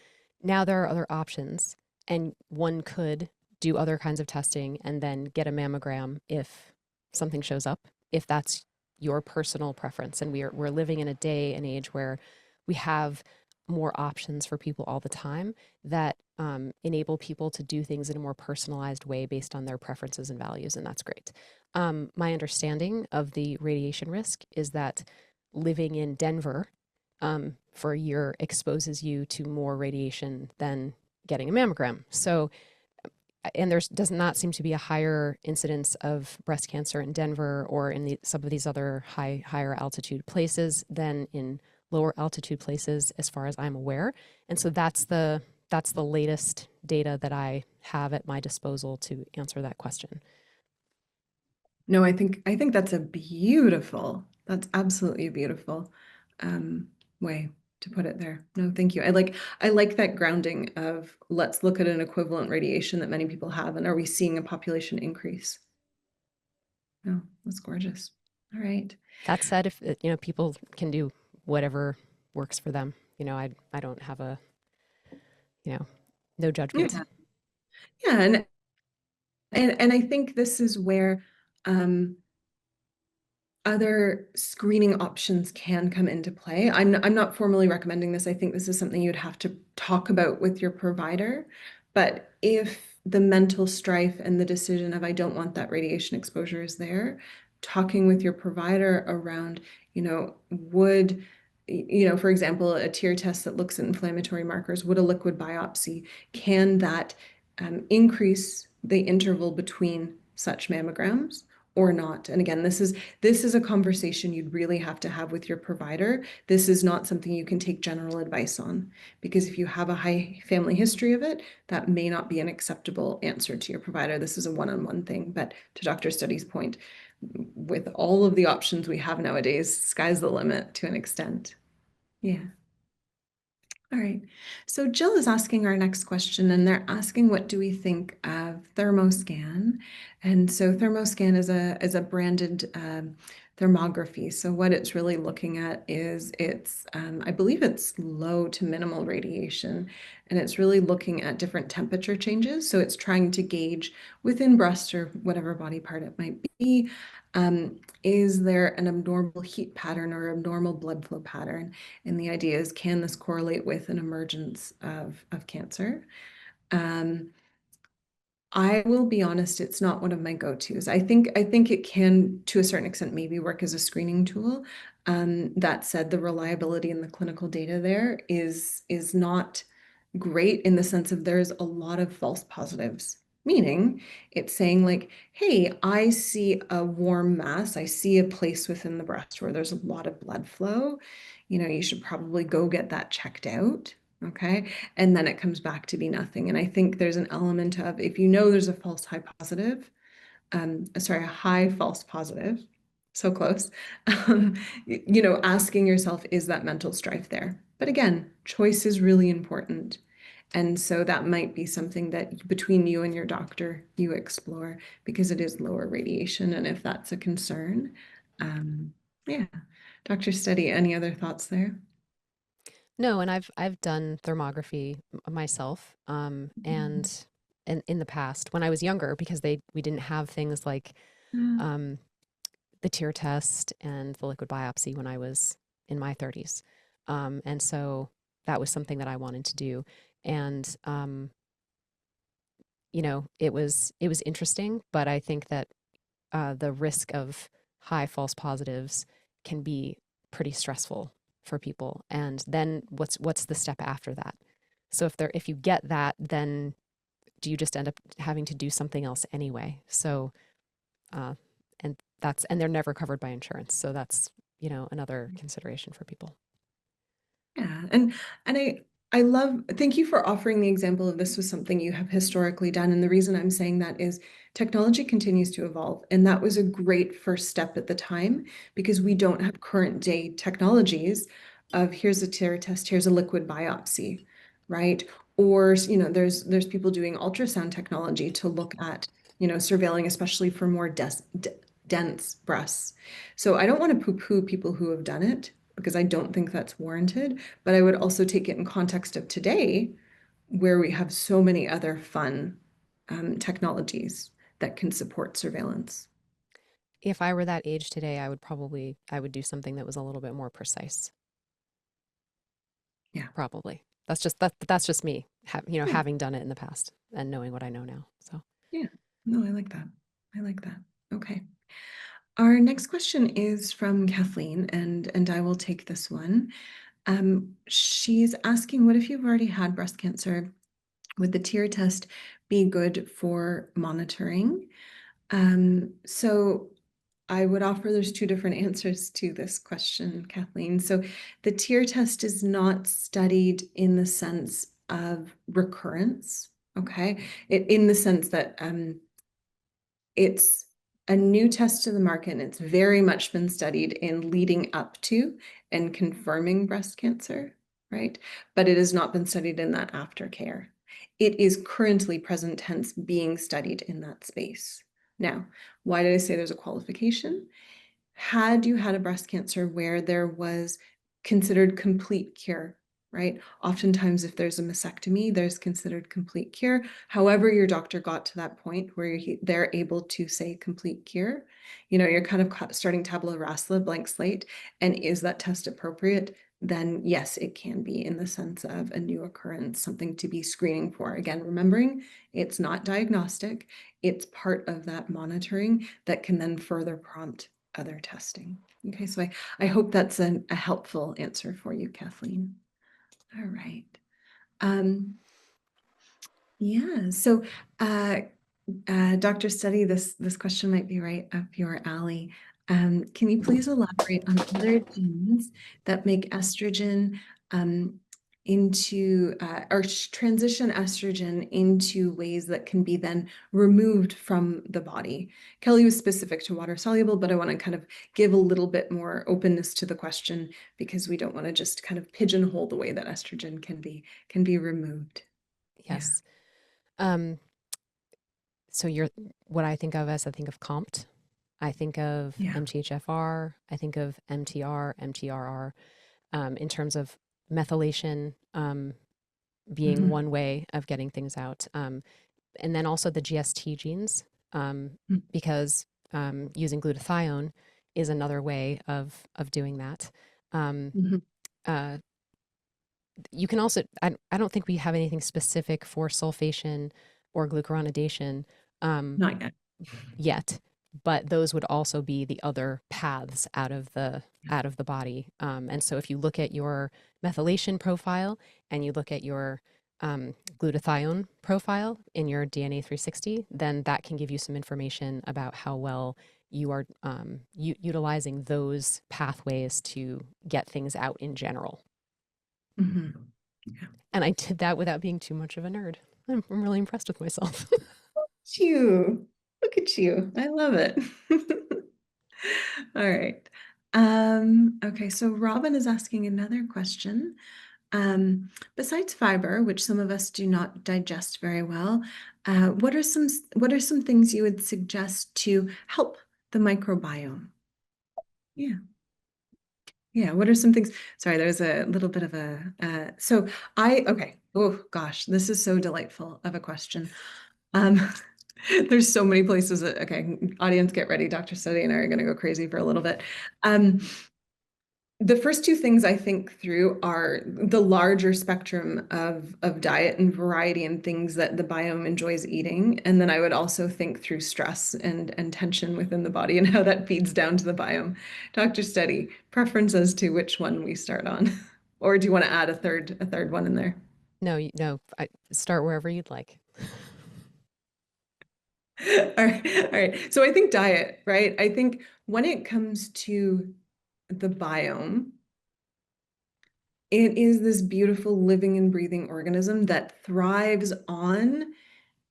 now there are other options, and one could do other kinds of testing and then get a mammogram if something shows up, if that's your personal preference. And we're living in a day and age where we have more options for people all the time that enable people to do things in a more personalized way based on their preferences and values, and that's great. My understanding of the radiation risk is that living in Denver for a year exposes you to more radiation than getting a mammogram. So, and there does not seem to be a higher incidence of breast cancer in Denver or in some of these other higher altitude places than in lower altitude places, as far as I'm aware. And so that's the latest data that I have at my disposal to answer that question. No, I think that's absolutely a beautiful um, way to put it there. No, thank you. I like that grounding of let's look at an equivalent radiation that many people have, and are we seeing a population increase? No, that's gorgeous. All right. That said, if people can do whatever works for them, I don't have a, you know, no judgment. Yeah. Yeah, and I think this is where um other screening options can come into play. I'm not formally recommending this. I think this is something you'd have to talk about with your provider. But if the mental strife and the decision of I don't want that radiation exposure is there, talking with your provider around, for example, a tear test that looks at inflammatory markers, would a liquid biopsy, can that increase the interval between such mammograms or not? And again, this is a conversation you'd really have to have with your provider. This is not something you can take general advice on, because if you have a high family history of it, that may not be an acceptable answer to your provider. This is a one-on-one thing. But to Dr. Study's point, with all of the options we have nowadays, sky's the limit to an extent. Yeah. All right. So Jill is asking our next question, and they're asking, what do we think of ThermoScan? And so ThermoScan is a branded thermography. So what it's really looking at is I believe it's low to minimal radiation, and it's really looking at different temperature changes. So it's trying to gauge within breast or whatever body part it might be, is there an abnormal heat pattern or abnormal blood flow pattern? And the idea is, can this correlate with an emergence of cancer? Um, I will be honest, it's not one of my go-tos. I think it can, to a certain extent, maybe work as a screening tool. That said, the reliability in the clinical data there is not great, in the sense of there's a lot of false positives. Meaning it's saying like, hey, I see a warm mass, I see a place within the breast where there's a lot of blood flow. You should probably go get that checked out. Okay. And then it comes back to be nothing. And I think there's an element of, if you know there's a false high positive, sorry, a high false positive, so close, asking yourself, is that mental strife there? But again, choice is really important. And so that might be something that between you and your doctor, you explore, because it is lower radiation. And if that's a concern, yeah. Dr. Steady, any other thoughts there? No, and I've done thermography myself, Mhm. and in the past when I was younger, because we didn't have things like Yeah. um, the tear test and the liquid biopsy when I was in my 30s, and so that was something that I wanted to do, and it was interesting, but I think that the risk of high false positives can be pretty stressful for people. And then what's the step after that? So if you get that, then do you just end up having to do something else anyway? So uh, and they're never covered by insurance. So that's another consideration for people. Yeah, and I love, thank you for offering the example of this was something you have historically done. And the reason I'm saying that is technology continues to evolve. And that was a great first step at the time, because we don't have current day technologies of here's a tear test, here's a liquid biopsy, right? Or, there's people doing ultrasound technology to look at, surveilling, especially for more dense breasts. So I don't want to poo-poo people who have done it, because I don't think that's warranted. But I would also take it in context of today, where we have so many other fun technologies that can support surveillance. If I were that age today, I would do something that was a little bit more precise. Yeah. Probably. That's just me, Yeah. having done it in the past and knowing what I know now. So Yeah. No, I like that. I like that. Okay. Our next question is from Kathleen, and I will take this one. She's asking, what if you've already had breast cancer? Would the tear test be good for monitoring? So I would offer there's two different answers to this question, Kathleen. So the tear test is not studied in the sense of recurrence, okay? In the sense that it's a new test to the market, and it's very much been studied in leading up to and confirming breast cancer, right? But it has not been studied in that aftercare. It is currently present tense being studied in that space. Now, why did I say there's a qualification? Had you had a breast cancer where there was considered complete cure, right? Oftentimes, if there's a mastectomy, there's considered complete cure. However, your doctor got to that point where they're able to say complete cure, you're kind of starting tabula rasa, blank slate. And is that test appropriate? Then yes, it can be in the sense of a new occurrence, something to be screening for. Again, remembering it's not diagnostic, it's part of that monitoring that can then further prompt other testing. Okay, so I hope that's a helpful answer for you, Kathleen. All right. Um, yeah, so uh, Dr. Study, this question might be right up your alley. Can you please elaborate on other genes that make estrogen into or transition estrogen into ways that can be then removed from the body? Kelly was specific to water soluble, but I want to kind of give a little bit more openness to the question because we don't want to just kind of pigeonhole the way that estrogen can be removed. Yeah. Yes. Um, so you're what I think of as I think of COMT. I think of Yeah. MTHFR. I think of MTR, MTRR, in terms of methylation being Mhm. one way of getting things out. And then also the GST genes, because using glutathione is another way of doing that. Um, Mhm. uh, you can also, I don't think we have anything specific for sulfation or glucuronidation Not yet. yet, but those would also be the other paths out of the body. And so if you look at your methylation profile and you look at your glutathione profile in your DNA 360, then that can give you some information about how well you are utilizing those pathways to get things out in general. Mhm. And I did that without being too much of a nerd. I'm really impressed with myself. You. Look at you. I love it. All right. Okay, so Robin is asking another question. Besides fiber, which some of us do not digest very well, what are some things you would suggest to help the microbiome? Yeah. Yeah, what are some things? Sorry, there's a little bit of okay. Oh gosh, this is so delightful of a question. Um, there's so many places okay, audience, get ready. Dr. Study and I are going to go crazy for a little bit. Um, the first two things I think through are the larger spectrum of diet and variety and things that the biome enjoys eating. And then I would also think through stress and tension within the body and how that feeds down to the biome. Dr. Study, preference as to which one we start on. Or do you want to add a third one in there? No, no, start wherever you'd like. All right, all right. So I think diet, right? I think when it comes to the biome, it is this beautiful living and breathing organism that thrives on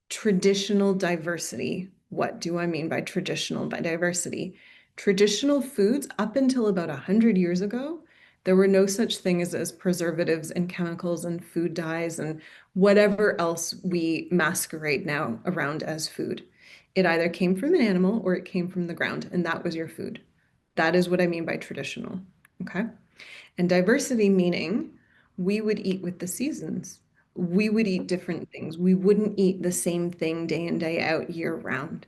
traditional diversity. What do I mean by traditional by diversity? Traditional foods, up until about 100 years ago, there were no such thing as preservatives and chemicals and food dyes and whatever else we masquerade now around as food. It either came from an animal or it came from the ground, and that was your food. That is what I mean by traditional. Okay. And diversity meaning we would eat with the seasons. We would eat different things. We wouldn't eat the same thing day in, day out, year round.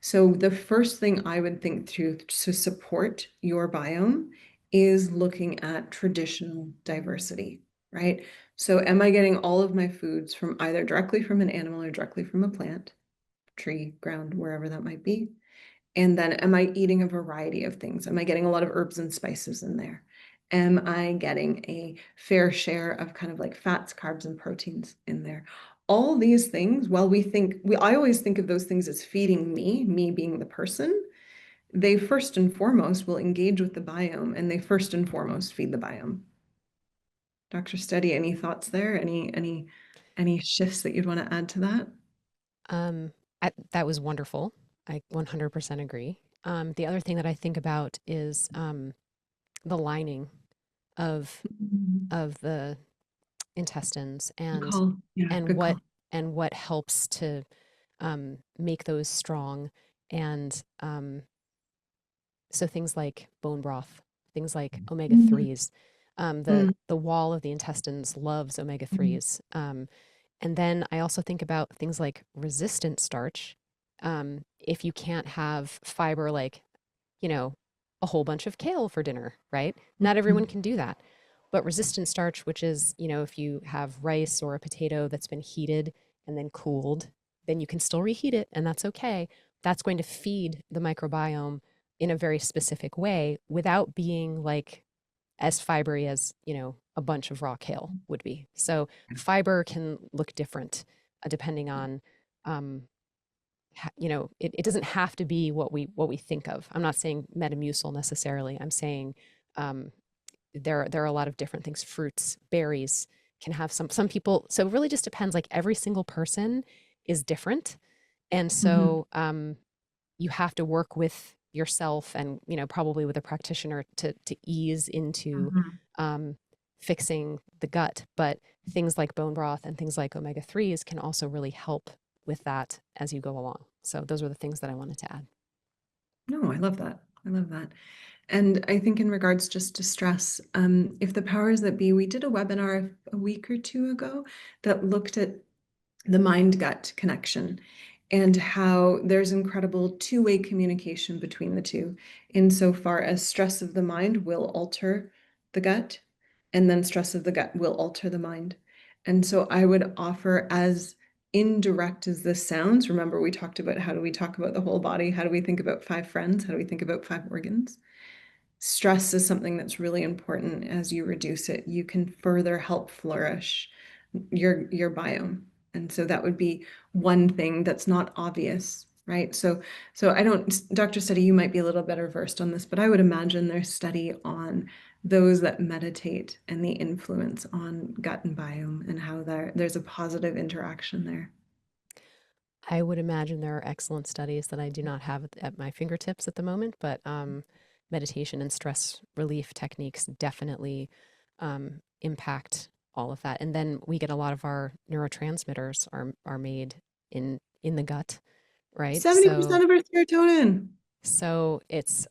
So the first thing I would think through to support your biome is looking at traditional diversity, right? So am I getting all of my foods from either directly from an animal or directly from a plant, tree, ground, wherever that might be? And then am I eating a variety of things? Am I getting a lot of herbs and spices in there? Am I getting a fair share of kind of like fats, carbs, and proteins in there? All these things, while I always think of those things as feeding me being the person, they first and foremost will engage with the biome and they first and foremost feed the biome. Dr. Steady, any thoughts there? Any shifts that you'd want to add to that? Um, that was wonderful. I 100% agree. The other thing that I think about is the lining of Mhm. the intestines Good call. Yeah, and good what call. helps to make those strong. And so things like bone broth, things like omega Mhm. 3s. Mm, The wall of the intestines loves omega mhm, 3s. And then I also think about things like resistant starch. If you can't have fiber, like, you know, a whole bunch of kale for dinner, right? Not everyone mhm, can do that. But resistant starch, which is, if you have rice or a potato that's been heated and then cooled, then you can still reheat it, and that's okay. That's going to feed the microbiome in a very specific way without being like as fibery as, a bunch of raw kale would be. So fiber can look different depending on um, it doesn't have to be what we think of. I'm not saying Metamucil necessarily. I'm saying um, there are a lot of different things. Fruits, berries can have some people. So it really just depends. Like every single person is different, and mhm, so you have to work with yourself and probably with a practitioner to ease into mhm. um, fixing the gut. But things like bone broth and things like omega 3s can also really help with that as you go along. So those are the things that I wanted to add. No, I love that. I love that. And I think in regards just to stress, if the powers that be, we did a webinar a week or two ago that looked at the mind-gut connection and how there's incredible two-way communication between the two, insofar as stress of the mind will alter the gut, and then stress of the gut will alter the mind. And so I would offer, as indirect as this sounds, remember we talked about how do we talk about the whole body? How do we think about five friends? How do we think about five organs? Stress is something that's really important. As you reduce it, you can further help flourish your biome. And so that would be one thing that's not obvious, right? So I don't, Dr. Study, you might be a little better versed on this, but I would imagine there's study on those that meditate and the influence on gut and biome and how there's a positive interaction there. I would imagine there are excellent studies that I do not have at my fingertips at the moment, but meditation and stress relief techniques definitely impact all of that. And then we get a lot of our neurotransmitters are made in the gut, right? 70% of our serotonin. It's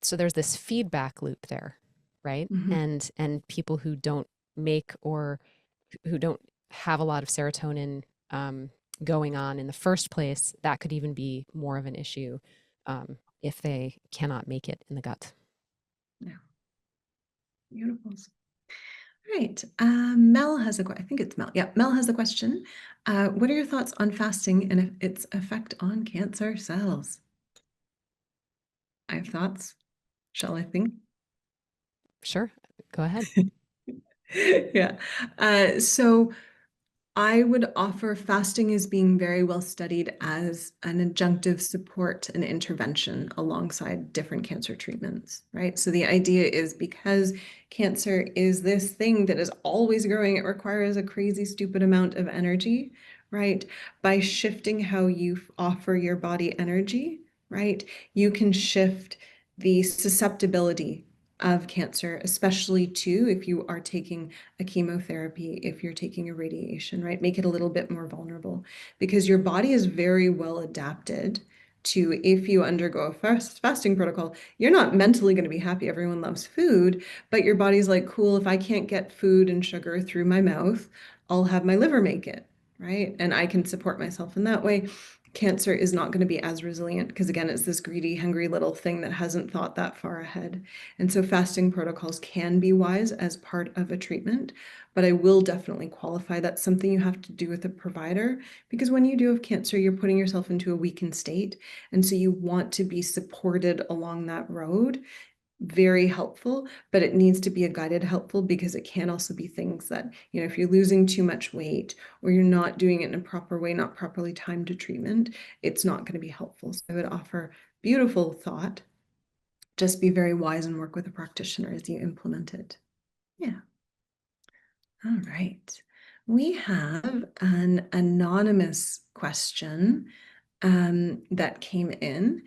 so there's this feedback loop there, right? Mhm. And people who don't make or who don't have a lot of serotonin going on in the first place, that could even be more of an issue if they cannot make it in the gut. Yeah, beautiful. Right. Mel has I think it's Mel. Yeah, Mel has a question. What are your thoughts on fasting and its effect on cancer cells? I have thoughts. Shall I think? Sure, go ahead. Yeah. So I would offer fasting as being very well studied as an adjunctive support and intervention alongside different cancer treatments, right? So the idea is, because cancer is this thing that is always growing, it requires a crazy, stupid amount of energy, right? By shifting how you offer your body energy, right, you can shift the susceptibility of cancer, especially too if you are taking a chemotherapy, if you're taking a radiation, right? Make it a little bit more vulnerable, because your body is very well adapted to, if you undergo a fasting protocol, you're not mentally going to be happy. Everyone loves food, but your body's like, cool, if I can't get food and sugar through my mouth, I'll have my liver make it, right? And I can support myself in that way. Cancer is not going to be as resilient because, again, it's this greedy, hungry little thing that hasn't thought that far ahead. And so fasting protocols can be wise as part of a treatment, but I will definitely qualify that's something you have to do with a provider, because when you do have cancer, you're putting yourself into a weakened state. And so you want to be supported along that road. Very helpful, but it needs to be a guided helpful, because it can also be things that, if you're losing too much weight or you're not doing it in a proper way, not properly timed to treatment, it's not going to be helpful. So I would offer beautiful thought. Just be very wise and work with a practitioner as you implement it. Yeah. All right. We have an anonymous question. that came in,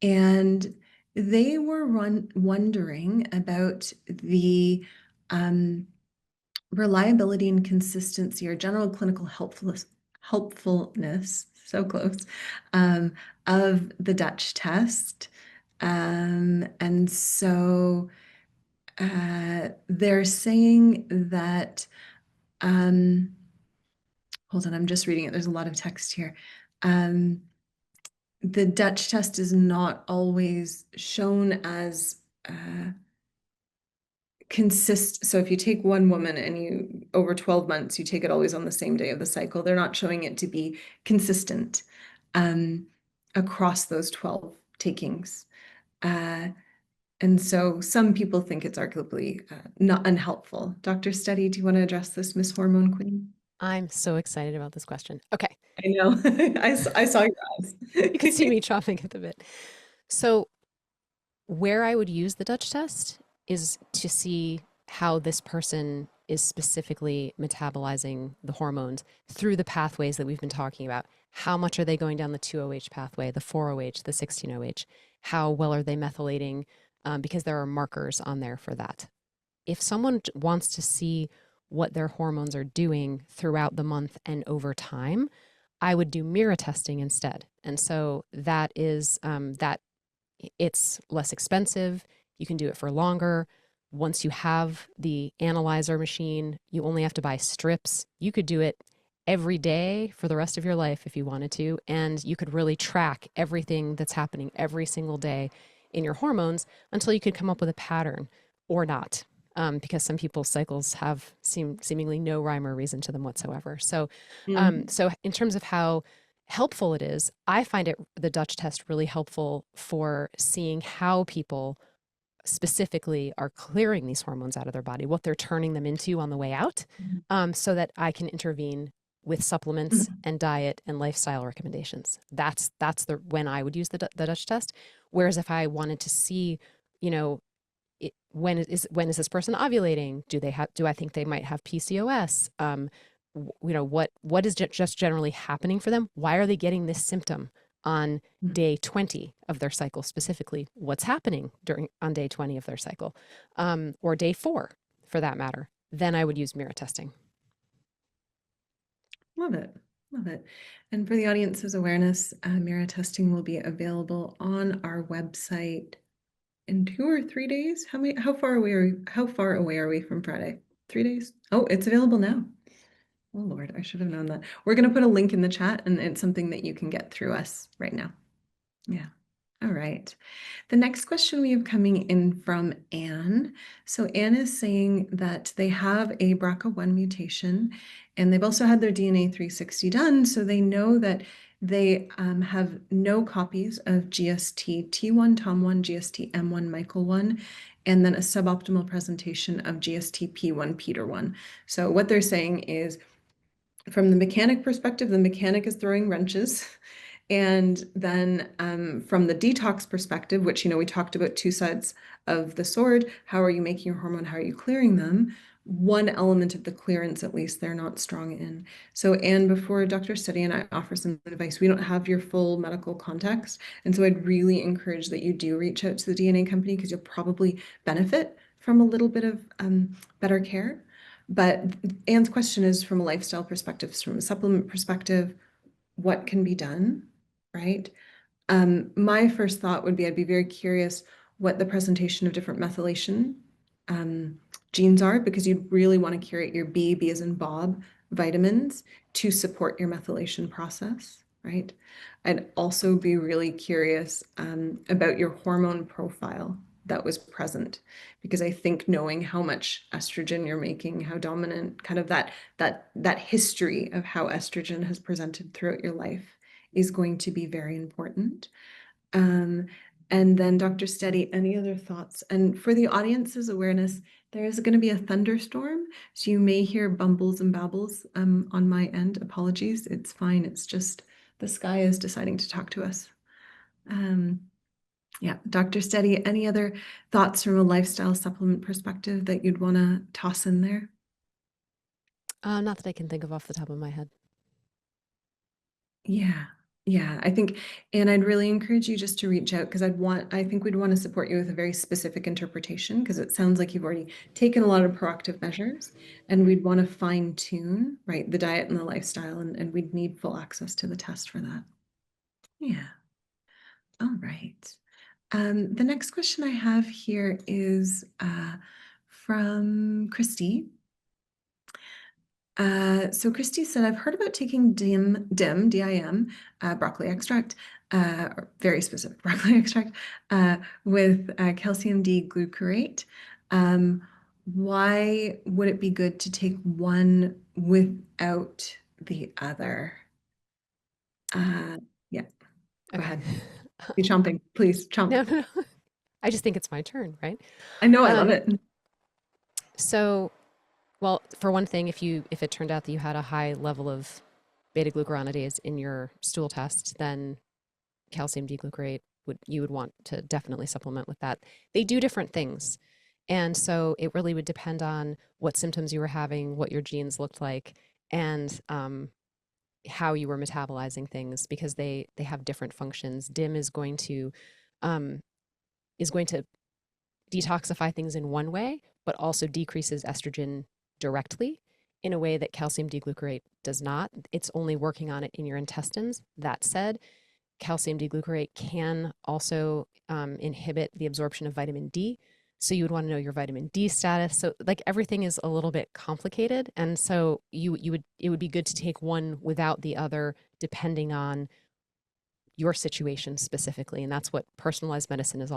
and they were wondering about the reliability and consistency or general clinical helpfulness, so close, of the Dutch test. And so they're saying that, hold on, I'm just reading it. There's a lot of text here. The Dutch test is not always shown as so if you take one woman and you over 12 months, you take it always on the same day of the cycle, they're not showing it to be consistent across those 12 takings. And so some people think it's arguably not unhelpful. Dr. Steady, do you want to address this, Miss Hormone Queen? I'm so excited about this question. Okay. I know. I saw your eyes. You can see me chomping at the bit. So where I would use the Dutch test is to see how this person is specifically metabolizing the hormones through the pathways that we've been talking about. How much are they going down the 2-OH pathway, the 4-OH, the 16-OH? How well are they methylating? Because there are markers on there for that. If someone wants to see what their hormones are doing throughout the month and over time, I would do Mira testing instead. And so that is that it's less expensive. You can do it for longer. Once you have the analyzer machine, you only have to buy strips. You could do it every day for the rest of your life if you wanted to, and you could really track everything that's happening every single day in your hormones until you could come up with a pattern or not. Because some people's cycles have seemingly no rhyme or reason to them whatsoever. So, so in terms of how helpful it is, I find the Dutch test really helpful for seeing how people specifically are clearing these hormones out of their body, what they're turning them into on the way out, so that I can intervene with supplements and diet and lifestyle recommendations. That's when I would use the Dutch test. Whereas if I wanted to see, you know, when is this person ovulating? Do I think they might have PCOS? What is just generally happening for them? Why are they getting this symptom on day 20 of their cycle specifically? What's happening on day 20 of their cycle, or day 4 for that matter? Then I would use Mira testing. Love it. Love it. And for the audience's awareness, Mira testing will be available on our website in 2 or 3 days. How far away are we from Friday? 3 days? Oh, it's available now. Oh Lord, I should have known that. We're going to put a link in the chat, and it's something that you can get through us right now. Yeah. All right. The next question we have coming in from Anne. So Anne is saying that they have a BRCA1 mutation, and they've also had their DNA 360 done, so they know that they have no copies of GST T1, Tom1, GST M1, Michael1, and then a suboptimal presentation of GST P1, Peter1. So what they're saying is, from the mechanic perspective, the mechanic is throwing wrenches. And then from the detox perspective, which, we talked about 2 sides of the sword, how are you making your hormone? How are you clearing them? One element of the clearance, at least, they're not strong in. So, Anne, before Dr. Steady and I offer some advice, we don't have your full medical context. And so I'd really encourage that you do reach out to the DNA company, because you'll probably benefit from a little bit of better care. But Anne's question is from a lifestyle perspective, from a supplement perspective, what can be done, right? My first thought would be, I'd be very curious what the presentation of different methylation genes are, because you'd really want to curate your B as in Bob, vitamins to support your methylation process, right? I'd also be really curious about your hormone profile that was present, because I think knowing how much estrogen you're making, how dominant, kind of that history of how estrogen has presented throughout your life is going to be very important. And then Dr. Steady, any other thoughts? And for the audience's awareness, there is going to be a thunderstorm, so you may hear bumbles and babbles on my end. Apologies, it's fine. It's just the sky is deciding to talk to us. Yeah, Dr. Steady, any other thoughts from a lifestyle supplement perspective that you'd want to toss in there? Not that I can think of off the top of my head. Yeah. Yeah, I think, and I'd really encourage you just to reach out because I think we'd want to support you with a very specific interpretation because it sounds like you've already taken a lot of proactive measures and we'd want to fine tune, right, the diet and the lifestyle, and we'd need full access to the test for that. Yeah. All right. The next question I have here is from Christy. So Christy said, I've heard about taking DIM, broccoli extract, or very specific broccoli extract, with calcium D glucarate. Why would it be good to take one without the other? Yeah, go Okay. ahead. Be chomping, please chomp. No, no, no. I just think it's my turn, right? I know, I love Um, it. so, well, for one thing, if it turned out that you had a high level of beta glucuronidase in your stool test, then calcium D-glucarate you would want to definitely supplement with that. They do different things. And so it really would depend on what symptoms you were having, what your genes looked like, and how you were metabolizing things because they have different functions. DIM um, is going to detoxify things in one way, but also decreases estrogen directly in a way that calcium D-glucarate does not. It's only working on it in your intestines. That said, calcium D-glucarate can also inhibit the absorption of vitamin D. So you would want to know your vitamin D status. So like everything is a little bit complicated, and so it would be good to take one without the other, depending on your situation specifically. And that's what personalized medicine is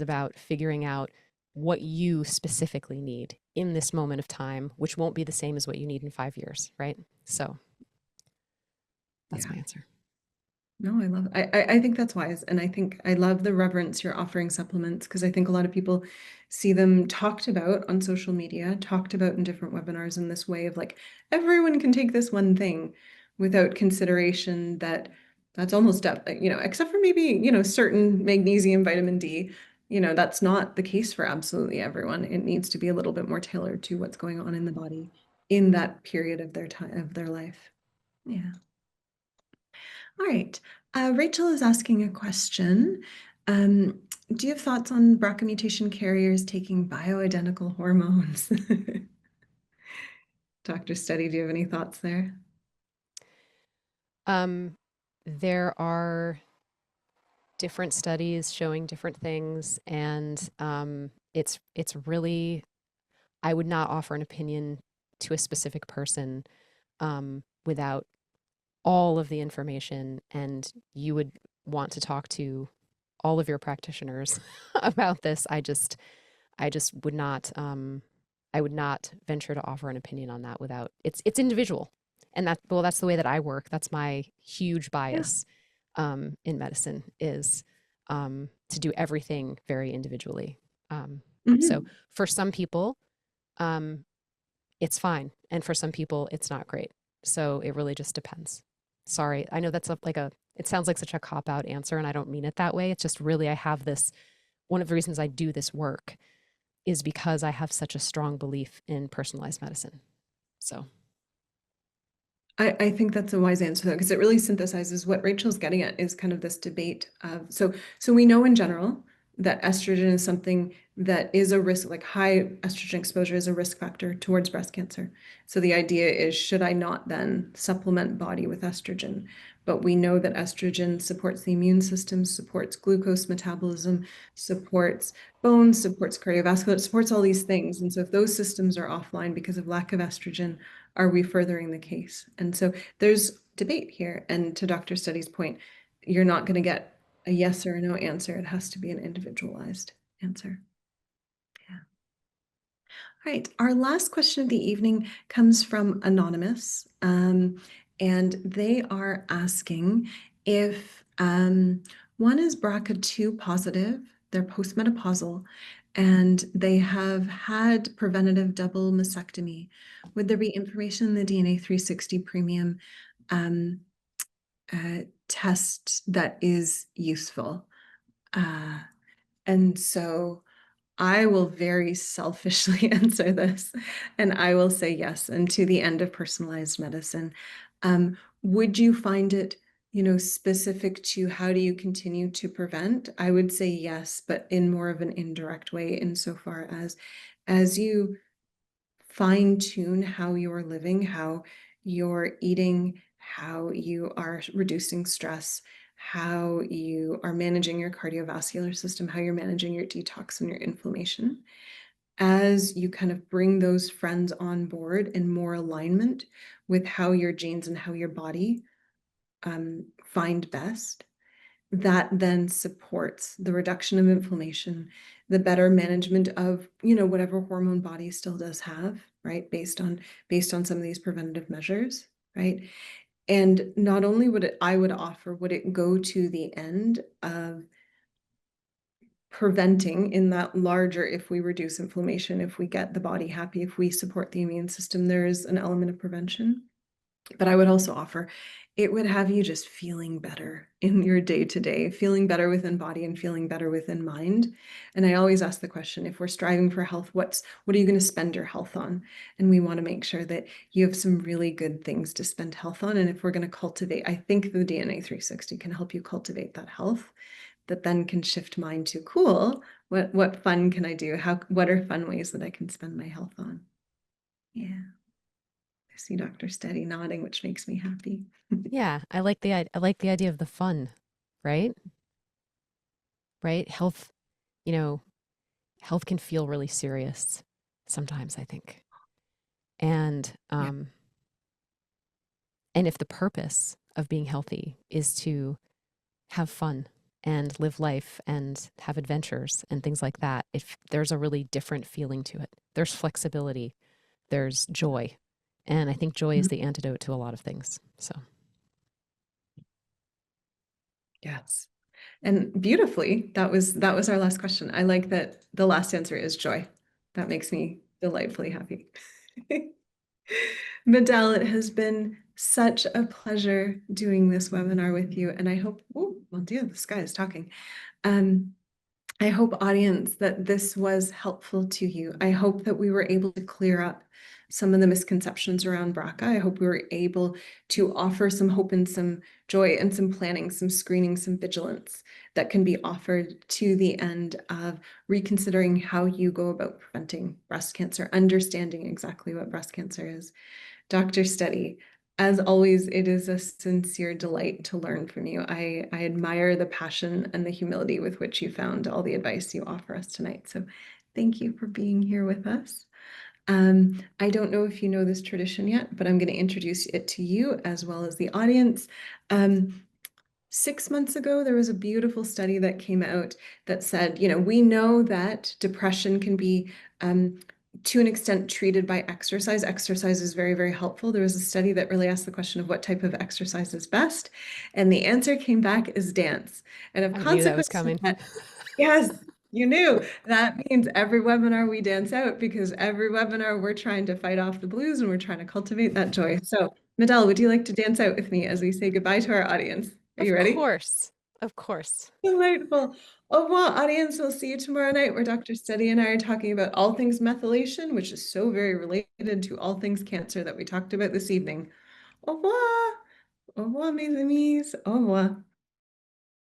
about figuring out what you specifically need in this moment of time, which won't be the same as what you need in 5 years, right? So that's Yeah. my answer. No, I love it. I think that's wise. And I think I love the reverence you're offering supplements because I think a lot of people see them talked about on social media, talked about in different webinars in this way of like, everyone can take this one thing without consideration that that's almost, except for maybe, certain magnesium, vitamin D, that's not the case for absolutely everyone. It needs to be a little bit more tailored to what's going on in the body in that period of their time, of their life. Yeah. All right. Rachel is asking a question. Do you have thoughts on BRCA mutation carriers taking bioidentical hormones? Dr. Steady, do you have any thoughts there? Um, there are different studies showing different things, and it's really I would not offer an opinion to a specific person without all of the information, and you would want to talk to all of your practitioners about this. I just would not I would not venture to offer an opinion on that without it's individual. And that's the way that I work. That's my huge Yeah. bias in medicine is to do everything very individually. So Mhm. for some people, um, it's fine, and for some people, it's not great. So it really just depends. Sorry, I know that's it sounds like such a cop out answer, and I don't mean it that way. It's just really I have this. One of the reasons I do this work is because I have such a strong belief in personalized medicine. So, I think that's a wise answer though, because it really synthesizes what Rachel's getting at is kind of this debate of so we know in general that estrogen is something that is a risk, like high estrogen exposure is a risk factor towards breast cancer. So the idea is, should I not then supplement body with estrogen? But we know that estrogen supports the immune system, supports glucose metabolism, supports bones, supports cardiovascular, it supports all these things. And so if those systems are offline because of lack of estrogen, are we furthering the case? And so there's debate here. And to Dr. Study's point, you're not going to get a yes or a no answer. It has to be an individualized answer. Yeah. All right. Our last question of the evening comes from Anonymous. And they are asking if one is BRCA2 positive, they're postmenopausal, and they have had preventative double mastectomy. Would there be information in the DNA 360 premium um, test that is useful? Uh, and so I will very selfishly answer this, and I will say yes. And to the end of personalized medicine, would you find it specific to how do you continue to prevent, I would say yes, but in more of an indirect way, insofar as you fine tune how you're living, how you're eating, how you are reducing stress, how you are managing your cardiovascular system, how you're managing your detox and your inflammation. As you kind of bring those friends on board in more alignment with how your genes and how your body find best, that then supports the reduction of inflammation, the better management of, whatever hormone body still does have, right? Based on some of these preventative measures, right? And not only I would offer, would it go to the end of preventing in that larger, if we reduce inflammation, if we get the body happy, if we support the immune system, there's an element of prevention. But I would also offer, it would have you just feeling better in your day-to-day, feeling better within body and feeling better within mind. And I always ask the question, if we're striving for health, what are you going to spend your health on? And we want to make sure that you have some really good things to spend health on. And if we're going to cultivate, I think the DNA 360 can help you cultivate that health that then can shift mind to, cool, what fun can I do? What are fun ways that I can spend my health on? Yeah. I see Dr. Steady nodding, which makes me happy. Yeah, I like the idea of the fun, right? Right? Health, you know, health can feel really serious sometimes, I think. And Yeah. and if the purpose of being healthy is to have fun and live life and have adventures and things like that, if there's a really different feeling to it. There's flexibility, there's joy. And I think joy is Mhm. the antidote to a lot of things. So, Yes. And beautifully, that was our last question. I like that the last answer is joy. That makes me delightfully happy. Medell, it has been such a pleasure doing this webinar with you. And I hope, oh, well, dear, the sky is talking. Um, I hope, audience, that this was helpful to you. I hope that we were able to clear up some of the misconceptions around BRCA. I hope we were able to offer some hope and some joy and some planning, some screening, some vigilance that can be offered to the end of reconsidering how you go about preventing breast cancer, understanding exactly what breast cancer is. Dr. Steady, as always, it is a sincere delight to learn from you. I admire the passion and the humility with which you found all the advice you offer us tonight. So thank you for being here with us. I don't know if you know this tradition yet, but I'm going to introduce it to you as well as the audience. 6 months ago, there was a beautiful study that came out that said, we know that depression can be to an extent treated by exercise. Exercise is very, very helpful. There was a study that really asked the question of what type of exercise is best. And the answer came back as dance. And of I knew that was consequence of coming. that, yes, you knew. That means every webinar we dance out, because every webinar we're trying to fight off the blues and we're trying to cultivate that joy. So, Medell, would you like to dance out with me as we say goodbye to our audience? Are you Of ready? course. Of course. Delightful. Au revoir, audience. We'll see you tomorrow night, where Dr. Steady and I are talking about all things methylation, which is so very related to all things cancer that we talked about this evening. Au revoir. Au revoir, mes amis. Au revoir.